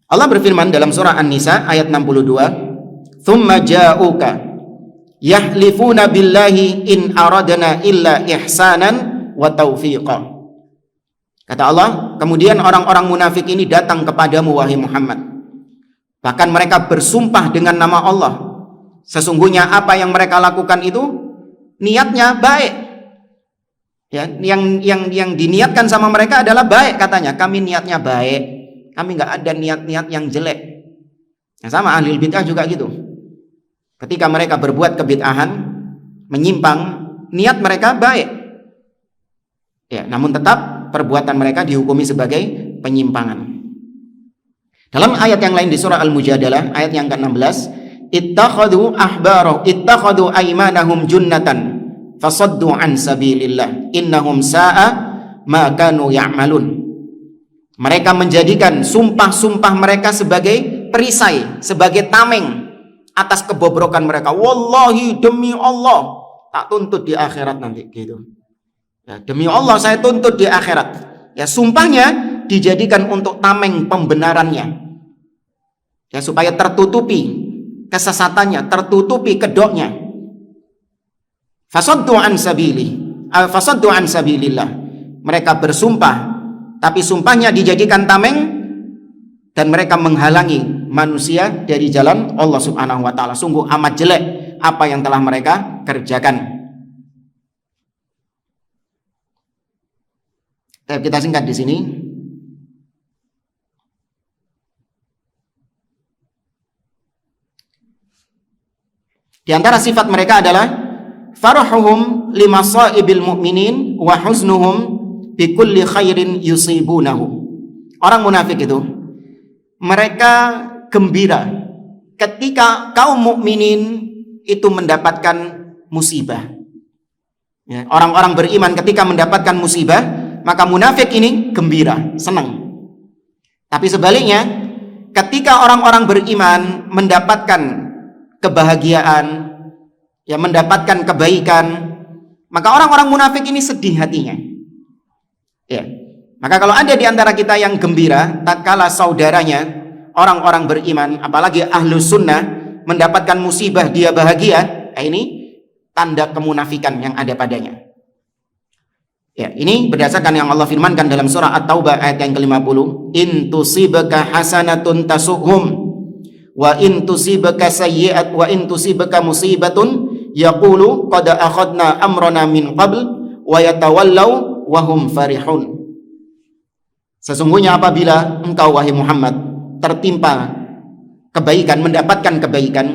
Allah berfirman dalam surah An-Nisa ayat 62, "Tsumma ja'uka yahlifuna billahi in aradna illa ihsanan wa taufiqa." Kata Allah, kemudian orang-orang munafik ini datang kepadamu wahai Muhammad. Bahkan mereka bersumpah dengan nama Allah. Sesungguhnya apa yang mereka lakukan itu niatnya baik. Ya, yang diniatkan sama mereka adalah baik katanya. Kami niatnya baik. Kami nggak ada niat-niat yang jelek. Yang sama ahli bid'ah juga gitu. Ketika mereka berbuat kebid'ahan, menyimpang, niat mereka baik. Ya, namun tetap perbuatan mereka dihukumi sebagai penyimpangan. Dalam ayat yang lain di surah Al-Mujadalah, ayat yang ke-16, ittakhadhu aymanahum junnatan fasaddu an sabilillah innahum sa'a ma kanu ya'malun. Mereka menjadikan sumpah-sumpah mereka sebagai perisai, sebagai tameng atas kebobrokan mereka. Wallahi, demi Allah, tak tuntut di akhirat nanti gitu. Ya, demi Allah saya tuntut di akhirat. Ya, sumpahnya dijadikan untuk tameng pembenarannya. Ya, supaya tertutupi kesesatannya, tertutupi kedoknya. Fasaddu an sabilillah. Mereka bersumpah, tapi sumpahnya dijadikan tameng dan mereka menghalangi manusia dari jalan Allah Subhanahu wa taala. Sungguh amat jelek apa yang telah mereka kerjakan. Kita singkat di sini. Di antara sifat mereka adalah farahuhum limasaibil mu'minin wa huznuhum bikulli khairin yusibunahu. Orang munafik itu mereka gembira ketika kaum mukminin itu mendapatkan musibah. Ya, orang-orang beriman ketika mendapatkan musibah, maka munafik ini gembira, senang. Tapi sebaliknya, ketika orang-orang beriman mendapatkan kebahagiaan, ya mendapatkan kebaikan, maka orang-orang munafik ini sedih hatinya. Ya. Maka kalau ada di antara kita yang gembira tatkala saudaranya orang-orang beriman, apalagi ahlus sunnah mendapatkan musibah dia bahagia, ini tanda kemunafikan yang ada padanya. Ya, ini berdasarkan yang Allah firmankan dalam surah At-Taubah ayat yang ke-50, in tusibaka hasanatun tasuhum wa in tusibaka sayyi'at wa in tusibaka musibatun yaqulu qad akhadna amrana min qabl wa yatawallaw wa hum farihun. Sesungguhnya apabila engkau wahai Muhammad tertimpa kebaikan, mendapatkan kebaikan,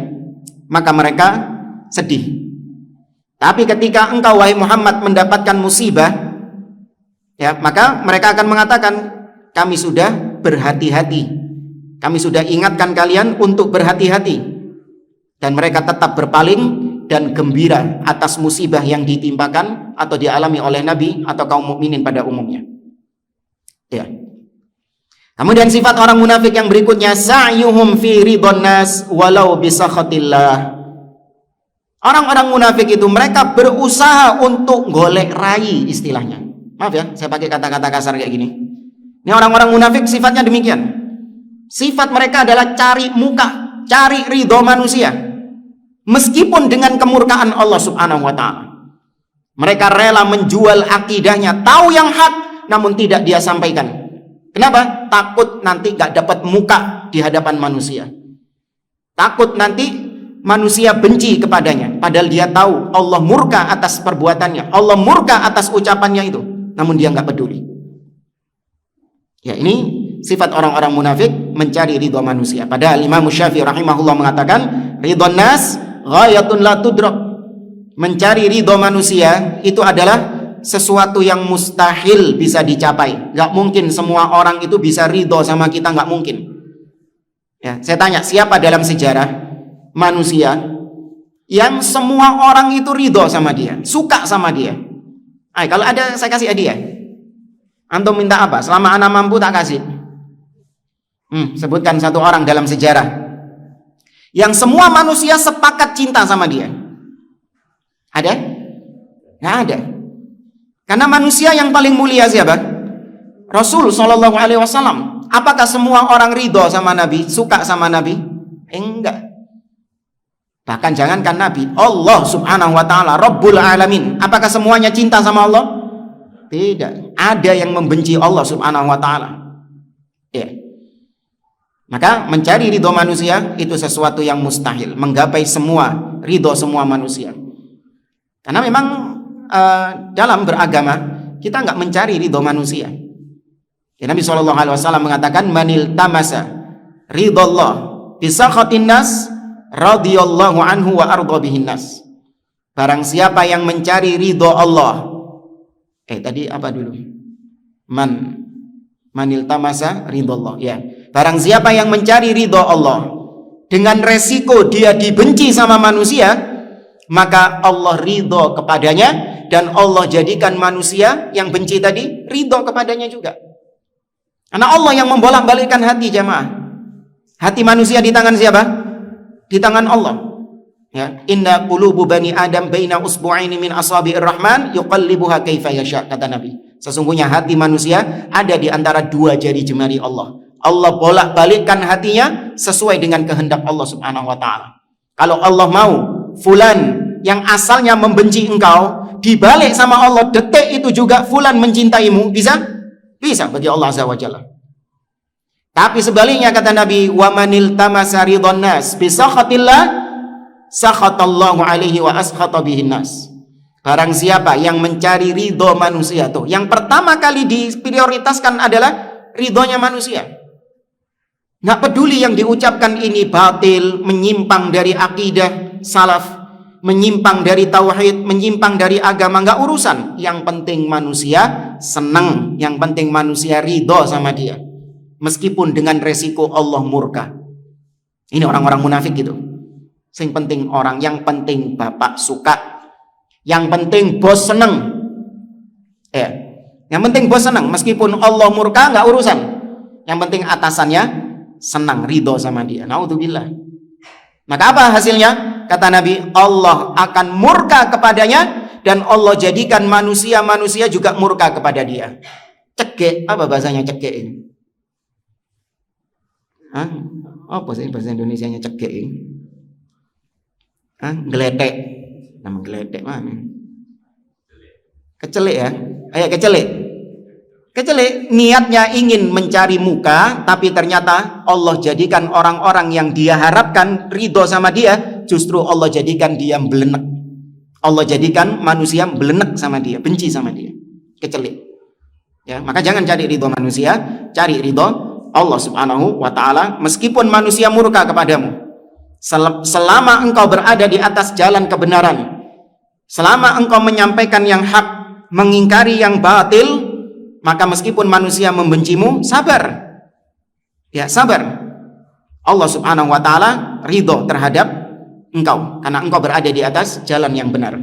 maka mereka sedih. Tapi ketika engkau wahai Muhammad mendapatkan musibah, ya, maka mereka akan mengatakan, kami sudah berhati-hati, kami sudah ingatkan kalian untuk berhati-hati, dan mereka tetap berpaling dan gembira atas musibah yang ditimpakan atau dialami oleh Nabi atau kaum mukminin pada umumnya. Ya. Kemudian sifat orang munafik yang berikutnya, sa'yuhum fi ridon nas walau bisakhatillah. Orang-orang munafik itu mereka berusaha untuk golek rai, istilahnya. Maaf ya, saya pakai kata-kata kasar kayak gini. Ini orang-orang munafik sifatnya demikian. Sifat mereka adalah cari muka, cari ridho manusia. Meskipun dengan kemurkaan Allah Subhanahu wa ta'ala. Mereka rela menjual akidahnya, tahu yang hak namun tidak dia sampaikan. Kenapa? Takut nanti gak dapat muka di hadapan manusia. Takut nanti manusia benci kepadanya, padahal dia tahu Allah murka atas perbuatannya, Allah murka atas ucapannya itu, namun dia nggak peduli. Ya, ini sifat orang-orang munafik, mencari ridho manusia. Padahal Imam Syafi'i rahimahullah mengatakan, ridhon nas ghayatun la tudrak. Mencari ridho manusia itu adalah sesuatu yang mustahil bisa dicapai. Nggak mungkin semua orang itu bisa ridho sama kita, nggak mungkin. Ya, saya tanya, siapa dalam sejarah manusia yang semua orang itu ridho sama dia, suka sama dia? Kalau ada saya kasih hadiah. Antum minta apa? Selama anak mampu tak kasih. Sebutkan satu orang dalam sejarah yang semua manusia sepakat cinta sama dia. Ada? Nggak ada. Karena manusia yang paling mulia siapa? Rasul Shallallahu Alaihi Wasallam. Apakah semua orang ridho sama Nabi, suka sama Nabi? Enggak. Bahkan jangankan Nabi, Allah Subhanahu wa ta'ala Rabbul Alamin, apakah semuanya cinta sama Allah? Tidak. Ada yang membenci Allah Subhanahu wa ta'ala. Ya. Maka mencari ridho manusia itu sesuatu yang mustahil, menggapai semua ridho semua manusia. Karena memang dalam beragama kita nggak mencari ridho manusia. Ya, Nabi SAW mengatakan, manil tamasa ridhollah bisakhatin nas radhiyallahu anhu wa arda bihin nas. Barang siapa yang mencari ridho Allah, tadi apa dulu? Manil tamasa ridhollah, ya. Barang siapa yang mencari ridho Allah dengan resiko dia dibenci sama manusia, maka Allah ridho kepadanya, dan Allah jadikan manusia yang benci tadi ridho kepadanya juga. Karena Allah yang membolak-balikkan hati jamaah. Hati manusia di tangan siapa? Di tangan Allah. Ya, inna qulubu bani adam baina usbu'aini min asabi'ir rahman yuqallibuha kaifa yasha, kata Nabi. Sesungguhnya hati manusia ada di antara dua jari jemari Allah. Allah bolak-balikkan hatinya sesuai dengan kehendak Allah Subhanahu wa taala. Kalau Allah mau fulan yang asalnya membenci engkau dibalik sama Allah, detik itu juga fulan mencintaimu, bisa? Bisa bagi Allah Azza wa Jalla. Tapi sebaliknya kata Nabi, wa manil tamasa ridhon nas bi sakhatillah sakhatallahu alaihi wa askhata bihin nas. Barang siapa yang mencari ridho manusia, tuh yang pertama kali diprioritaskan adalah ridhonya manusia. Nggak peduli yang diucapkan ini batil, menyimpang dari akidah salaf, menyimpang dari tauhid, menyimpang dari agama, nggak urusan. Yang penting manusia senang, yang penting manusia ridho sama dia, meskipun dengan resiko Allah murka. Ini orang-orang munafik gitu. Yang penting bapak suka, yang penting bos senang. Yang penting bos senang, meskipun Allah murka nggak urusan. Yang penting atasannya senang, ridho sama dia. Naudzubillah. Maka apa hasilnya? Kata Nabi, Allah akan murka kepadanya, dan Allah jadikan manusia juga murka kepada dia. Cekek, apa bahasanya cekek ini? Apa sih bahasa Indonesianya cekek ini? Geletek. Nama geletek mana? Kecelik ya? Kecelik. Kecelik, niatnya ingin mencari muka, tapi ternyata Allah jadikan orang-orang yang dia harapkan ridho sama dia, justru Allah jadikan dia belenek. Allah jadikan manusia belenek sama dia, benci sama dia, kecelik. Ya, maka jangan cari ridho manusia, cari ridho Allah Subhanahu wa ta'ala, meskipun manusia murka kepadamu. Selama engkau berada di atas jalan kebenaran, selama engkau menyampaikan yang hak, mengingkari yang batil, maka meskipun manusia membencimu, sabar. Ya, sabar. Allah Subhanahu wa ta'ala ridho terhadap engkau, karena engkau berada di atas jalan yang benar.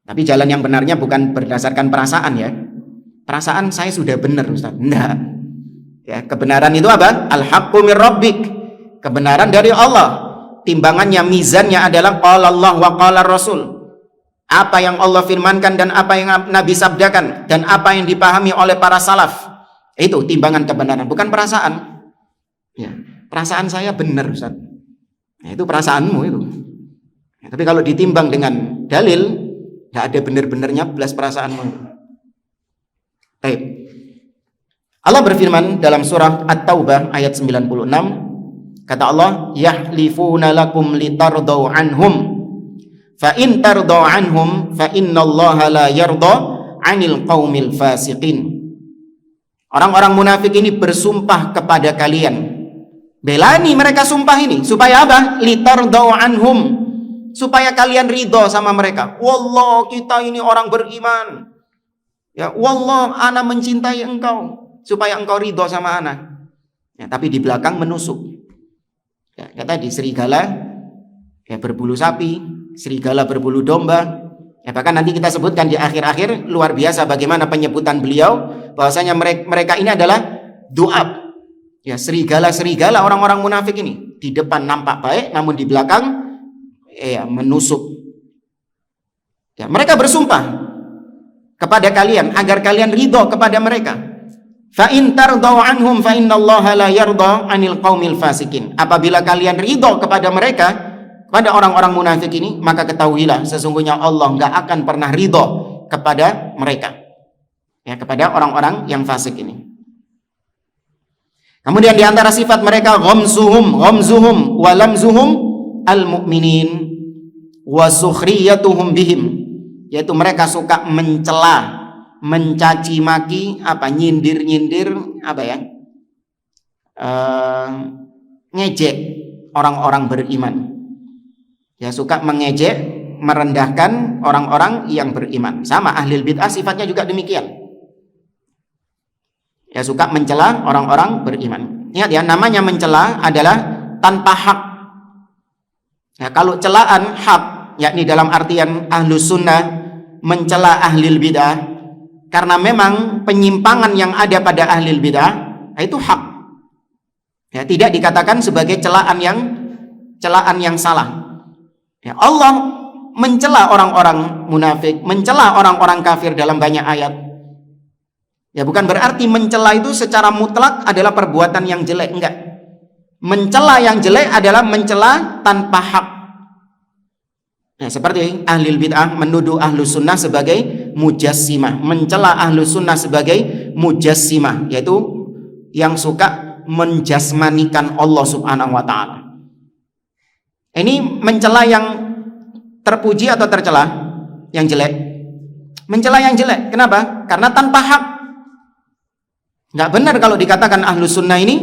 Tapi jalan yang benarnya bukan berdasarkan perasaan ya. Perasaan saya sudah benar, Ustaz. Enggak. Ya, kebenaran itu apa? Al-haqqu mir rabbik. Kebenaran dari Allah. Timbangannya, mizannya adalah qala Allah wa qala Rasul. Apa yang Allah firmankan dan apa yang Nabi sabdakan dan apa yang dipahami oleh para salaf. Itu timbangan kebenaran, bukan perasaan. Ya, perasaan saya benar, Ustaz. Nah, itu perasaanmu itu. Ya, tapi kalau ditimbang dengan dalil, tidak ada benar-benarnya belas perasaanmu. Baik. Allah berfirman dalam surah At-Taubah ayat 96, kata Allah, yahlifuna lakum litardau anhum, fa in tardau anhum fa innallaha la yarda 'anil qaumil fasiqin. Orang-orang munafik ini bersumpah kepada kalian. Belani mereka sumpah ini supaya apa? Litardau anhum, supaya kalian ridho sama mereka. Wallah, kita ini orang beriman. Ya, wallah, ana mencintai engkau, supaya engkau ridho sama ana. Ya, tapi di belakang menusuk. Ya, kata di serigala ya berbulu sapi, serigala berbulu domba. Ya, bahkan nanti kita sebutkan di akhir-akhir, luar biasa bagaimana penyebutan beliau bahwasanya mereka ini adalah du'ab. Ya, serigala orang-orang munafik ini. Di depan nampak baik, namun di belakang menusuk. Ya, mereka bersumpah kepada kalian agar kalian ridho kepada mereka. Fa in tardau anhum fa innallaha la yarda 'anil qaumil fasikin. Apabila kalian ridho kepada mereka, kepada orang-orang munafik ini, maka ketahuilah sesungguhnya Allah enggak akan pernah ridho kepada mereka. Ya, kepada orang-orang yang fasik ini. Kemudian di antara sifat mereka ghamzuhum wa lamzuhum al-mu'minin wa sukhriyatuhum bihim, yaitu mereka suka mencela, mencaci maki, nyindir-nyindir, ngejek orang-orang beriman. Ya, suka mengejek, merendahkan orang-orang yang beriman. Sama ahli bid'ah sifatnya juga demikian. Ya, suka mencela orang-orang beriman. Ingat ya, namanya mencela adalah tanpa hak. Ya, kalau celaan hak, yakni dalam artian ahlus sunnah mencela ahli bid'ah, karena memang penyimpangan yang ada pada ahli bid'ah itu hak. Ya, tidak dikatakan sebagai celaan yang salah. Ya, Allah mencela orang-orang munafik, mencela orang-orang kafir dalam banyak ayat. Ya, bukan berarti mencela itu secara mutlak adalah perbuatan yang jelek, enggak. Mencela yang jelek adalah mencela tanpa hak. Nah, seperti ahli bid'ah menuduh ahlu sunnah sebagai mujassimah, mencela ahlu sunnah sebagai mujassimah, yaitu yang suka menjasmanikan Allah Subhanahu wa ta'ala. Ini mencela yang terpuji atau tercela? Yang jelek. Mencela yang jelek. Kenapa? Karena tanpa hak. Nggak benar kalau dikatakan ahlu sunnah ini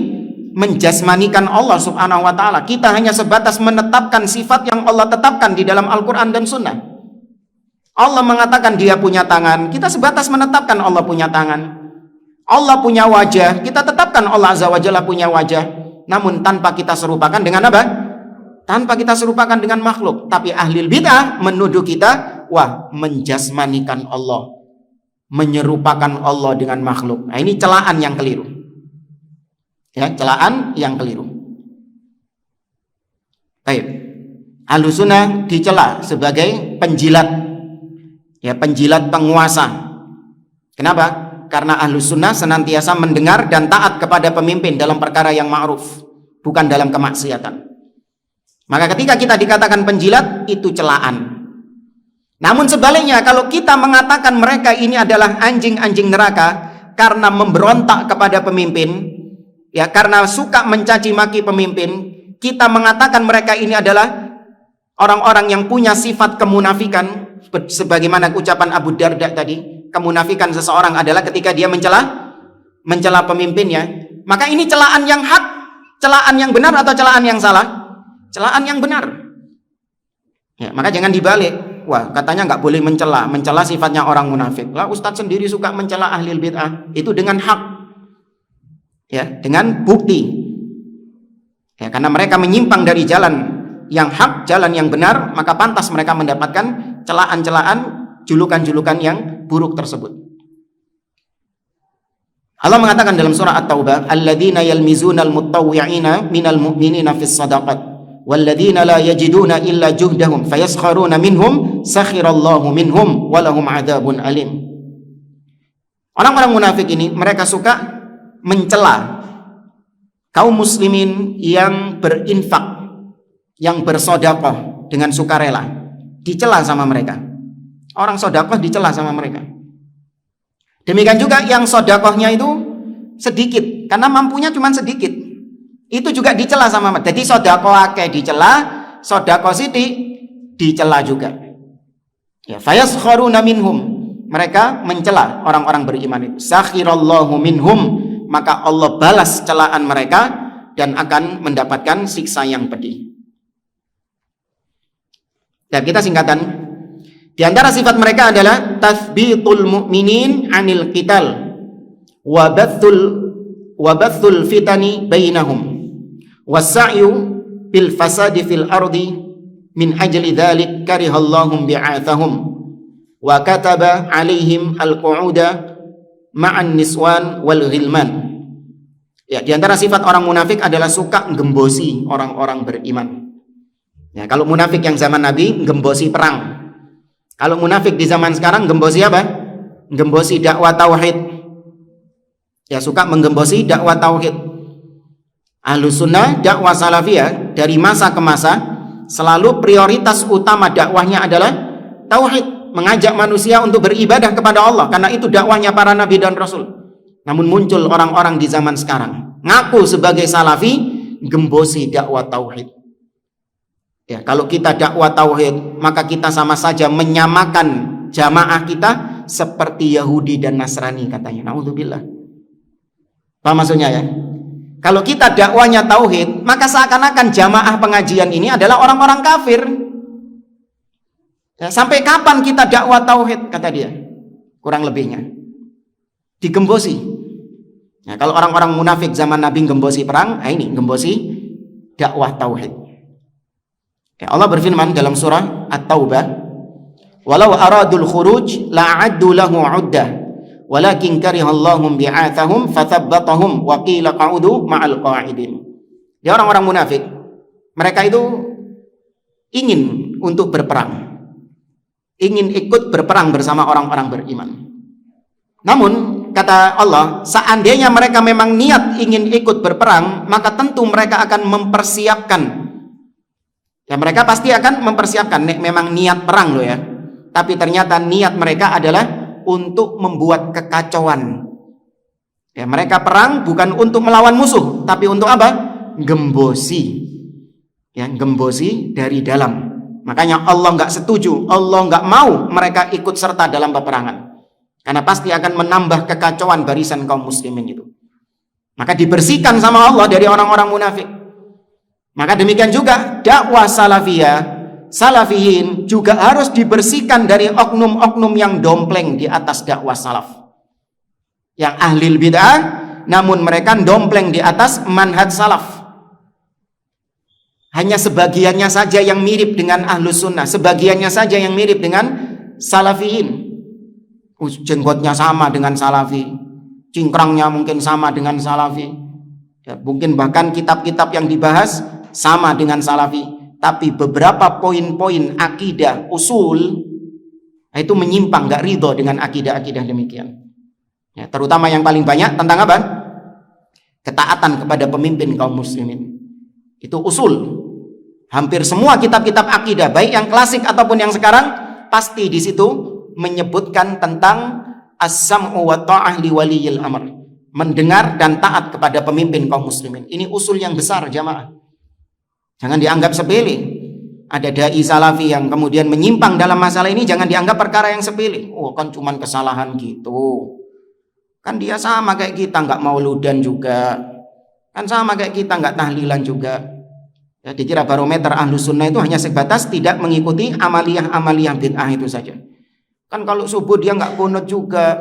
menjasmanikan Allah Subhanahu wa ta'ala. Kita hanya sebatas menetapkan sifat yang Allah tetapkan di dalam Al-Quran dan Sunnah. Allah mengatakan dia punya tangan, kita sebatas menetapkan Allah punya tangan. Allah punya wajah, kita tetapkan Allah Azza wa Jalla punya wajah. Namun tanpa kita serupakan dengan apa? Tanpa kita serupakan dengan makhluk. Tapi ahli bid'ah menuduh kita, wah, menjasmanikan Allah, menyerupakan Allah dengan makhluk. Nah, ini celaan yang keliru. Ya, celaan yang keliru. Baik. Ahlus Sunnah dicela sebagai penjilat. Ya, penjilat penguasa. Kenapa? Karena Ahlus Sunnah senantiasa mendengar dan taat kepada pemimpin dalam perkara yang ma'ruf, bukan dalam kemaksiatan. Maka ketika kita dikatakan penjilat, itu celaan. Namun sebaliknya, kalau kita mengatakan mereka ini adalah anjing-anjing neraka karena memberontak kepada pemimpin, ya, karena suka mencaci maki pemimpin, kita mengatakan mereka ini adalah orang-orang yang punya sifat kemunafikan, sebagaimana ucapan Abu Darda tadi. Kemunafikan seseorang adalah ketika dia mencela pemimpinnya. Maka ini celaan yang hak, celaan yang benar atau celaan yang salah? Celaan yang benar. Ya, maka jangan dibalik. Wah, katanya nggak boleh mencela sifatnya orang munafik. Lah, Ustadz sendiri suka mencela ahli bid'ah. Itu dengan hak, ya, dengan bukti. Ya, karena mereka menyimpang dari jalan yang hak, jalan yang benar, maka pantas mereka mendapatkan celaan-celaan, julukan-julukan yang buruk tersebut. Allah mengatakan dalam surah At-Taubah, alladzina yalmizunal mutawwi'ina minal mu'minina fis shadaqat walladzina la yajiduna illa juhdahum fayaskharuna minhum sakhirallahu minhum walahum adzabun alim. Orang-orang munafik ini mereka suka mencela kaum muslimin yang berinfak, yang bersedekah dengan sukarela, dicela sama mereka. Orang sedekah dicela sama mereka. Demikian juga yang sedekahnya itu sedikit, karena mampunya cuma sedikit, itu juga dicela sama mereka. Jadi sedekah akeh dicela, sedekah sithik dicela juga. Ya, fayaskharuna minhum, mereka mencela orang-orang beriman itu. Sakhirallahu minhum, maka Allah balas celaan mereka dan akan mendapatkan siksa yang pedih. Dan kita singkatan. Di antara sifat mereka adalah tathbitul mu'minin 'anil qital wa bathul fitani bainahum was-sa'yu bil fasadi fil ardi min ajli dzalik karihallahum bi'athahum wa kataba 'alaihim al-qu'uda ma'an niswan wal ghilman. Ya, di antara sifat orang munafik adalah suka gembosi orang-orang beriman. Ya, kalau munafik yang zaman Nabi gembosi perang. Kalau munafik di zaman sekarang gembosi apa? Gembosi dakwah tauhid. Ya, suka menggembosi dakwah tauhid. Ahlus Sunnah dakwah salafiyah dari masa ke masa selalu prioritas utama dakwahnya adalah tauhid, mengajak manusia untuk beribadah kepada Allah, karena itu dakwahnya para nabi dan rasul. Namun muncul orang-orang di zaman sekarang ngaku sebagai salafi, gembosi dakwah tauhid. Ya, kalau kita dakwah tauhid, maka kita sama saja menyamakan jamaah kita seperti Yahudi dan Nasrani katanya. Naudzubillah. Apa maksudnya ya? Kalau kita dakwahnya tauhid, maka seakan-akan jamaah pengajian ini adalah orang-orang kafir. Ya, sampai kapan kita dakwah tauhid, kata dia? Kurang lebihnya digembosi. Nah, kalau orang-orang munafik zaman Nabi gembosi perang, ini gembosi dakwah tauhid. Ya, Allah berfirman dalam surah At-Taubah, walau aradul khuruj la'addu lahu 'uddah walakin karihallahum bi'athahum fathabbatahum wa qila qa'udu ma'al qa'idin. Ya, orang-orang munafik mereka itu ingin untuk berperang, ingin ikut berperang bersama orang-orang beriman. Namun kata Allah, seandainya mereka memang niat ingin ikut berperang, maka tentu mereka akan mempersiapkan. Ya, mereka pasti akan mempersiapkan, memang niat perang loh ya. Tapi ternyata niat mereka adalah untuk membuat kekacauan. Ya, mereka perang bukan untuk melawan musuh, tapi untuk apa? Gembosi. Ya, gembosi dari dalam. Makanya Allah nggak setuju, Allah nggak mau mereka ikut serta dalam peperangan. Karena pasti akan menambah kekacauan barisan kaum muslimin itu. Maka dibersihkan sama Allah dari orang-orang munafik. Maka demikian juga dakwah salafiyah salafiyin juga harus dibersihkan dari oknum-oknum yang dompleng di atas dakwah salaf, yang ahlil bid'ah namun mereka dompleng di atas manhaj salaf. Hanya sebagiannya saja yang mirip dengan ahlus sunnah, sebagiannya saja yang mirip dengan salafiyin. Jenggotnya sama dengan salafi, cingkrangnya mungkin sama dengan salafi, ya, mungkin bahkan kitab-kitab yang dibahas sama dengan salafi, tapi beberapa poin-poin akidah usul itu menyimpang, gak ridho dengan akidah-akidah demikian, ya, terutama yang paling banyak tentang apa? Ketaatan kepada pemimpin kaum muslimin. Itu usul. Hampir semua kitab-kitab akidah, baik yang klasik ataupun yang sekarang, pasti di situ menyebutkan tentang as-sam'u wa ta'ah li waliyil amr, mendengar dan taat kepada pemimpin kaum muslimin. Ini usul yang besar, jamaah. Jangan dianggap sepele. Ada dai salafi yang kemudian menyimpang dalam masalah ini, jangan dianggap perkara yang sepele. Oh, kan cuman kesalahan gitu. Kan dia sama kayak kita, nggak mauludan juga. Kan sama kayak kita, nggak tahlilan juga. Ya, dikira barometer ahlus sunnah itu hanya sebatas tidak mengikuti amaliyah-amaliyah bid'ah itu saja. Kan kalau subuh dia nggak kunut juga.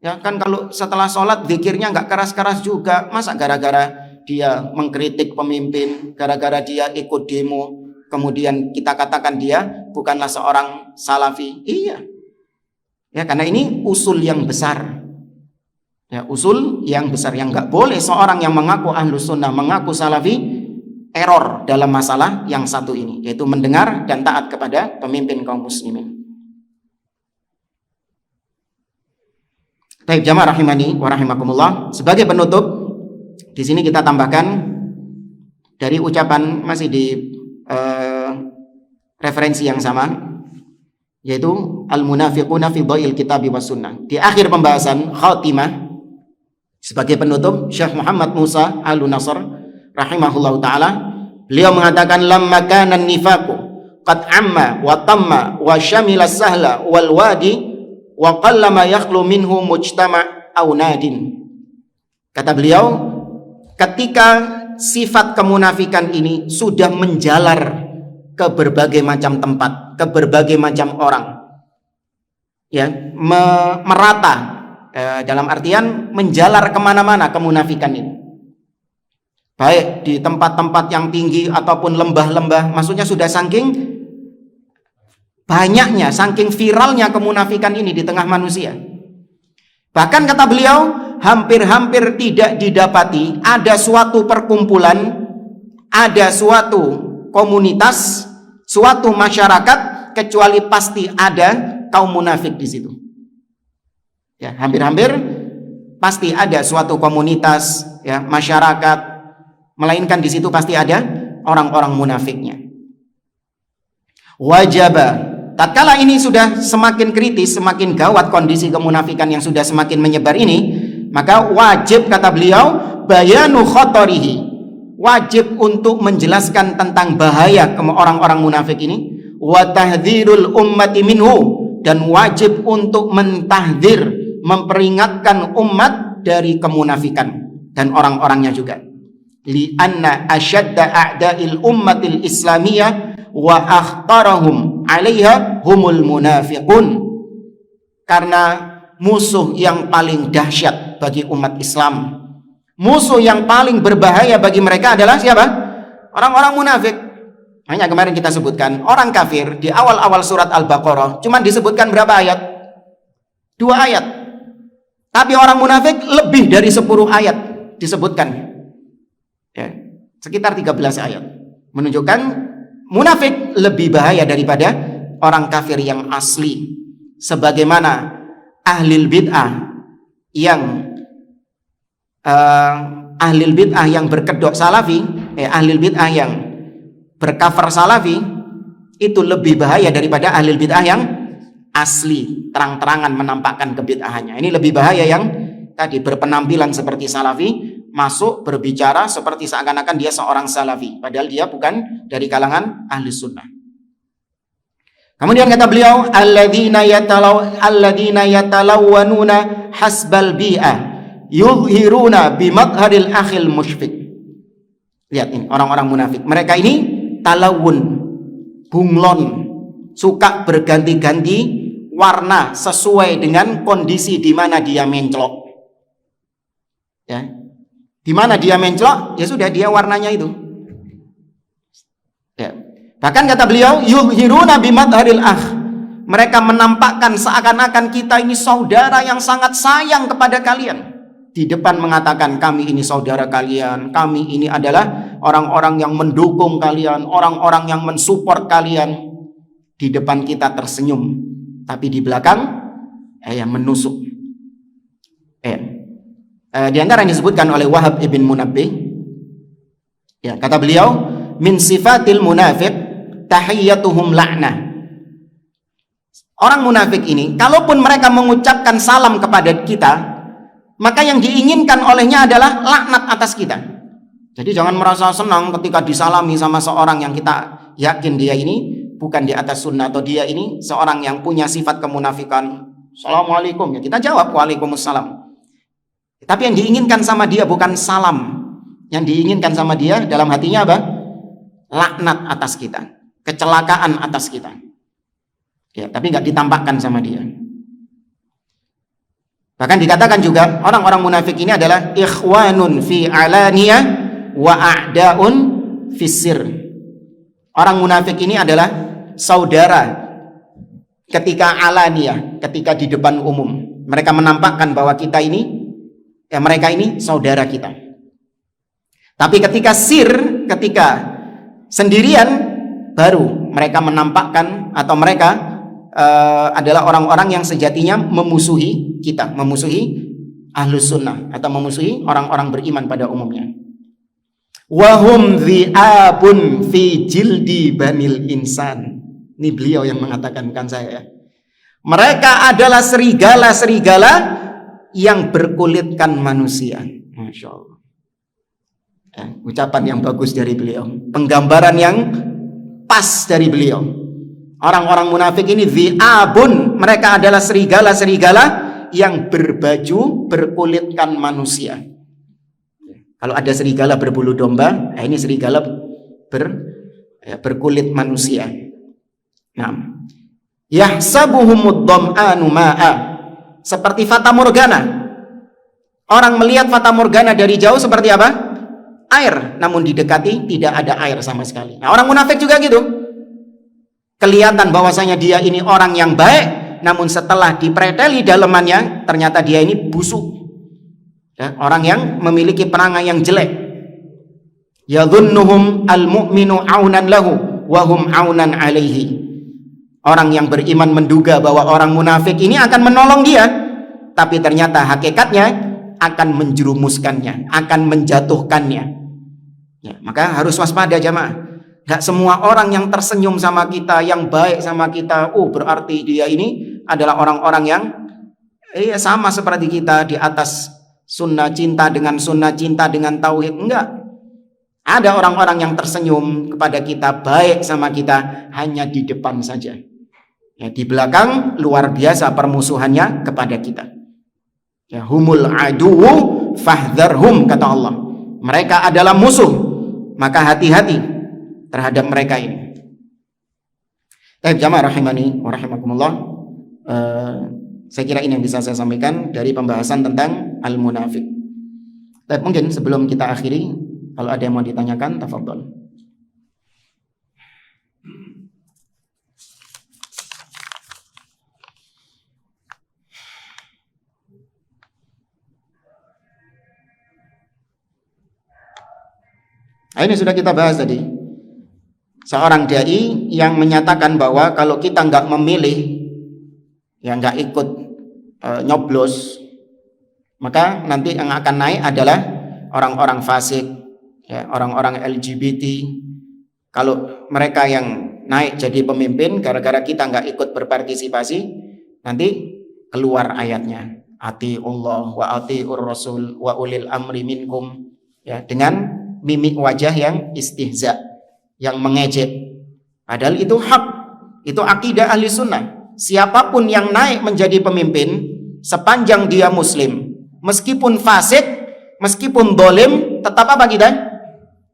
Ya kan kalau setelah sholat zikirnya nggak keras-keras juga. Masa gara-gara dia mengkritik pemimpin, gara-gara dia ikut demo, kemudian kita katakan dia bukanlah seorang salafi? Iya. Ya, karena ini usul yang besar. Ya, usul yang besar yang nggak boleh seorang yang mengaku ahlus sunnah, mengaku salafi, error dalam masalah yang satu ini, yaitu mendengar dan taat kepada pemimpin kaum muslimin. Baik, jamaah rahimani wa rahimakumullah. Sebagai penutup, di sini kita tambahkan dari ucapan masih di referensi yang sama, yaitu al-munafiquna fi dhail kitabi was sunnah. Di akhir pembahasan khatimah, sebagai penutup, Syekh Muhammad Musa Al-Nasr rahimahullahu ta'ala, beliau mengatakan lamma kana nifaqu qad amma wa tamma wa syamila sahla wal wadi wa qallama yakhlu minhu mujtama' aw nadin. Kata beliau, ketika sifat kemunafikan ini sudah menjalar ke berbagai macam tempat, ke berbagai macam orang, ya, merata, dalam artian menjalar kemana-mana kemunafikan ini, baik di tempat-tempat yang tinggi ataupun lembah-lembah. Maksudnya sudah saking banyaknya, saking viralnya kemunafikan ini di tengah manusia. Bahkan kata beliau, hampir-hampir tidak didapati ada suatu perkumpulan, ada suatu komunitas, suatu masyarakat, kecuali pasti ada kaum munafik di situ. Ya, hampir-hampir pasti ada suatu komunitas, ya, masyarakat, melainkan di situ pasti ada orang-orang munafiknya. Wajaba, tatkala ini sudah semakin kritis, semakin gawat kondisi kemunafikan yang sudah semakin menyebar ini, maka wajib, kata beliau, bayanu khatarihi, wajib untuk menjelaskan tentang bahaya orang-orang munafik ini, wa tahdzirul ummati minhu, dan wajib untuk mentahdzir, memperingatkan umat dari kemunafikan dan orang-orangnya juga. Lianna asyadda a'da'il ummatil islamiyah wa akhtarahum 'alaiha humul munafiqun. Karena musuh yang paling dahsyat bagi umat Islam, musuh yang paling berbahaya bagi mereka adalah siapa? Orang-orang munafik. Hanya kemarin kita sebutkan orang kafir di awal-awal surat Al-Baqarah cuma disebutkan berapa ayat? 2 ayat. Tapi orang munafik lebih dari 10 ayat disebutkan. Ya, sekitar 13 ayat menunjukkan munafik lebih bahaya daripada orang kafir yang asli. Sebagaimana ahlil bid'ah yang berkedok salafi, ahlil bid'ah yang berkafar salafi itu lebih bahaya daripada ahlil bid'ah yang asli, terang-terangan menampakkan kebid'ahannya. Ini lebih bahaya yang tadi berpenampilan seperti salafi, masuk berbicara seperti seakan-akan dia seorang salafi, padahal dia bukan dari kalangan ahli sunnah. Kemudian kata beliau, alladzina yatalawwanuna hasbal bi'ah yuzhiruna bimadharil akhil musyfik. Lihat ini orang-orang munafik, mereka ini talawun. bunglon, suka berganti-ganti warna sesuai dengan kondisi di mana dia menclok. Ya. Di mana dia menclok, ya sudah dia warnanya itu. Ya. Bahkan kata beliau, yuhiruna bimadharil akh. Mereka menampakkan seakan-akan kita ini saudara yang sangat sayang kepada kalian. Di depan mengatakan kami ini saudara kalian, kami ini adalah orang-orang yang mendukung kalian, orang-orang yang mensupport kalian. Di depan kita tersenyum, tapi di belakang menusuk. Di antara yang disebutkan oleh Wahab ibn Munabbih, ya, kata beliau, min sifatil munafiq tahiyyatuhum la'nah. Orang munafik ini, kalaupun mereka mengucapkan salam kepada kita, maka yang diinginkan olehnya adalah laknat atas kita. Jadi jangan merasa senang ketika disalami sama seorang yang kita yakin dia ini bukan di atas sunnah, atau dia ini seorang yang punya sifat kemunafikan. Assalamualaikum, ya kita jawab waalaikumsalam. Tapi yang diinginkan sama dia bukan salam. Yang diinginkan sama dia dalam hatinya apa? Laknat atas kita, kecelakaan atas kita. Ya, tapi nggak ditampakkan sama dia. Bahkan dikatakan juga orang-orang munafik ini adalah ikhwanun fi alaniyah wa a'daun fi sir. Orang munafik ini adalah saudara ketika alaniyah, ketika di depan umum. Mereka menampakkan bahwa kita ini, ya mereka ini saudara kita. Tapi ketika sir, ketika sendirian, baru mereka menampakkan atau mereka adalah orang-orang yang sejatinya memusuhi kita, memusuhi ahlus sunnah atau memusuhi orang-orang beriman pada umumnya. Wahum dhi'abun fi jildi banil insan. Ini beliau yang mengatakan, kan saya. Mereka adalah serigala-serigala yang berkulitkan manusia. Masya Allah. Ucapan yang bagus dari beliau, penggambaran yang pas dari beliau. Orang-orang munafik ini dhi'abun, mereka adalah serigala-serigala yang berbaju berkulitkan manusia. Kalau ada serigala berbulu domba, ini serigala berkulit manusia. Nah, yahsabuhumud dham'anu ma'a, seperti fata morgana. Orang melihat fata morgana dari jauh seperti apa? Air, namun didekati tidak ada air sama sekali. Nah, orang munafik juga gitu. Kelihatan bahwasanya dia ini orang yang baik, namun setelah dipreteli dalemannya ternyata dia ini busuk. Ya, orang yang memiliki perangai yang jelek. Yadhunnuhum al-mu'minu aunan lahu wa hum aunan alaihi. Orang yang beriman menduga bahwa orang munafik ini akan menolong dia, tapi ternyata hakikatnya akan menjerumuskannya, akan menjatuhkannya. Ya, maka harus waspada jamaah. Gak semua orang yang tersenyum sama kita, yang baik sama kita, berarti dia ini adalah orang-orang yang sama seperti kita, di atas sunnah, cinta dengan tauhid. Enggak. Ada orang-orang yang tersenyum kepada kita, baik sama kita, hanya di depan saja. Ya, di belakang luar biasa permusuhannya kepada kita. Ya, humul aduwu fahdharhum, kata Allah. Mereka adalah musuh, maka hati-hati terhadap mereka ini. Jamaah rahimani wa rahimakumullah. Saya kira ini yang bisa saya sampaikan dari pembahasan tentang al-munafik. Mungkin sebelum kita akhiri, kalau ada yang mau ditanyakan, tafadhol. Ini sudah kita bahas tadi. Seorang dai yang menyatakan bahwa kalau kita nggak memilih, ya nggak ikut nyoblos, maka nanti yang akan naik adalah orang-orang fasik, ya, orang-orang LGBT. Kalau mereka yang naik jadi pemimpin gara-gara kita nggak ikut berpartisipasi, nanti keluar ayatnya, atiullah wa atiur rasul wa ulil amri minkum, ya, dengan mimik wajah yang istihza, yang mengejek. Padahal itu hak, itu akidah ahli sunnah. Siapapun yang naik menjadi pemimpin, sepanjang dia muslim, meskipun fasik, meskipun dolim, tetap apa kita?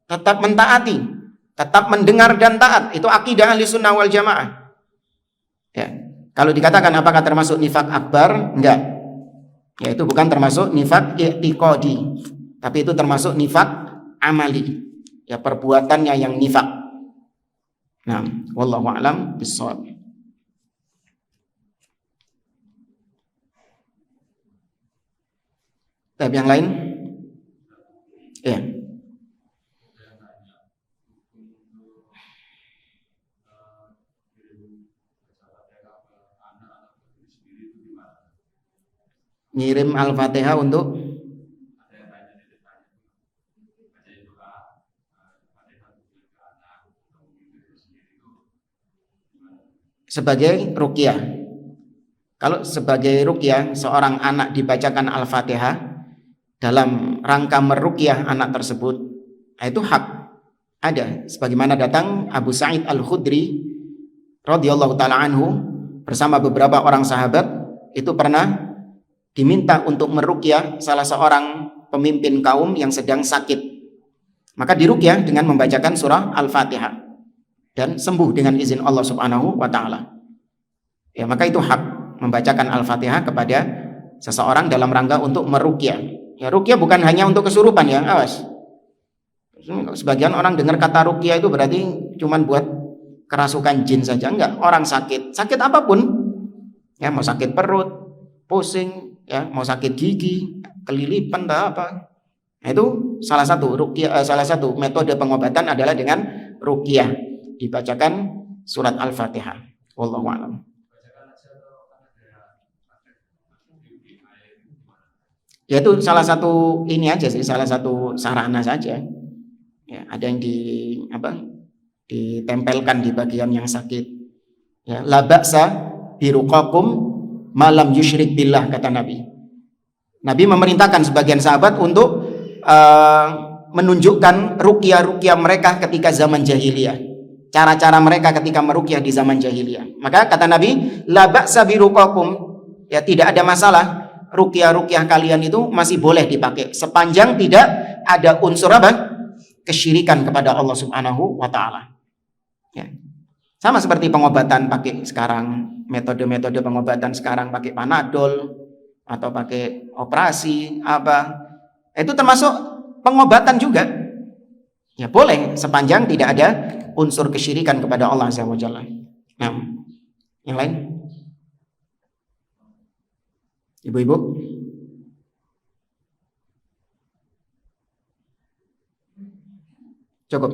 Tetap mentaati. tetap mendengar dan taat. Itu akidah Ahlussunnah wal Jamaah. Ya. Kalau dikatakan apakah termasuk nifak akbar? Enggak. Ya, itu bukan termasuk nifak i'tiqadi, tapi itu termasuk nifak amali. Ya, perbuatannya yang nifak. Nah, wallahu a'lam bishawab. Tapi yang lain? Ya. Ngirim Al-Fatihah untuk sebagai ruqyah. Kalau sebagai ruqyah seorang anak dibacakan Al-Fatihah dalam rangka meruqyah anak tersebut, itu hak ada, sebagaimana datang Abu Sa'id Al-Khudri radhiyallahu taala anhu bersama beberapa orang sahabat itu pernah diminta untuk meruqyah salah seorang pemimpin kaum yang sedang sakit. Maka diruqyah dengan membacakan surah Al-Fatihah dan sembuh dengan izin Allah Subhanahu wa taala. Ya, maka itu hak membacakan Al-Fatihah kepada seseorang dalam rangka untuk meruqyah. Ya, ruqyah bukan hanya untuk kesurupan ya, awas. Sebagian orang dengar kata ruqyah itu berarti cuman buat kerasukan jin saja. Enggak, orang sakit apapun. Ya, mau sakit perut, pusing, ya, mau sakit gigi, kelilipan apa. Nah, itu salah satu ruqyah, salah satu metode pengobatan adalah dengan ruqyah, dibacakan surat Al-Fatihah. Wallahu a'lam. Ya, itu salah satu ini aja sih, salah satu sarana saja. Ya, ada yang ditempelkan di bagian yang sakit. Ya, la ba'sa biruqakum malam yusyrik billah, kata Nabi. Nabi memerintahkan sebagian sahabat untuk menunjukkan ruqyah-ruqyah mereka ketika zaman jahiliyah, cara-cara mereka ketika meruqyah di zaman jahiliyah. Maka kata Nabi, la ba'sa biruqakum, ya tidak ada masalah, ruqyah-ruqyah kalian itu masih boleh dipakai sepanjang tidak ada unsur kesyirikan kepada Allah Subhanahu wa taala. Ya. Sama seperti pengobatan pakai sekarang, metode-metode pengobatan sekarang pakai Panadol atau pakai operasi itu termasuk pengobatan juga. Ya, boleh sepanjang tidak ada unsur kesyirikan kepada Allah Azza wa Jalla. Nah, yang lain? Ibu-ibu? Cukup.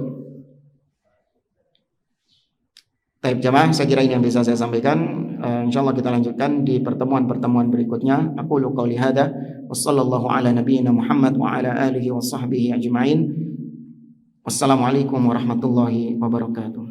Baik jamaah, saya kira ini yang bisa saya sampaikan. Insyaallah kita lanjutkan di pertemuan-pertemuan berikutnya. Aqulu qouli hadza wa sallallahu ala nabiyyina Muhammad wa ala alihi wa sahbihi ajma'in. Wassalamualaikum warahmatullahi wabarakatuh.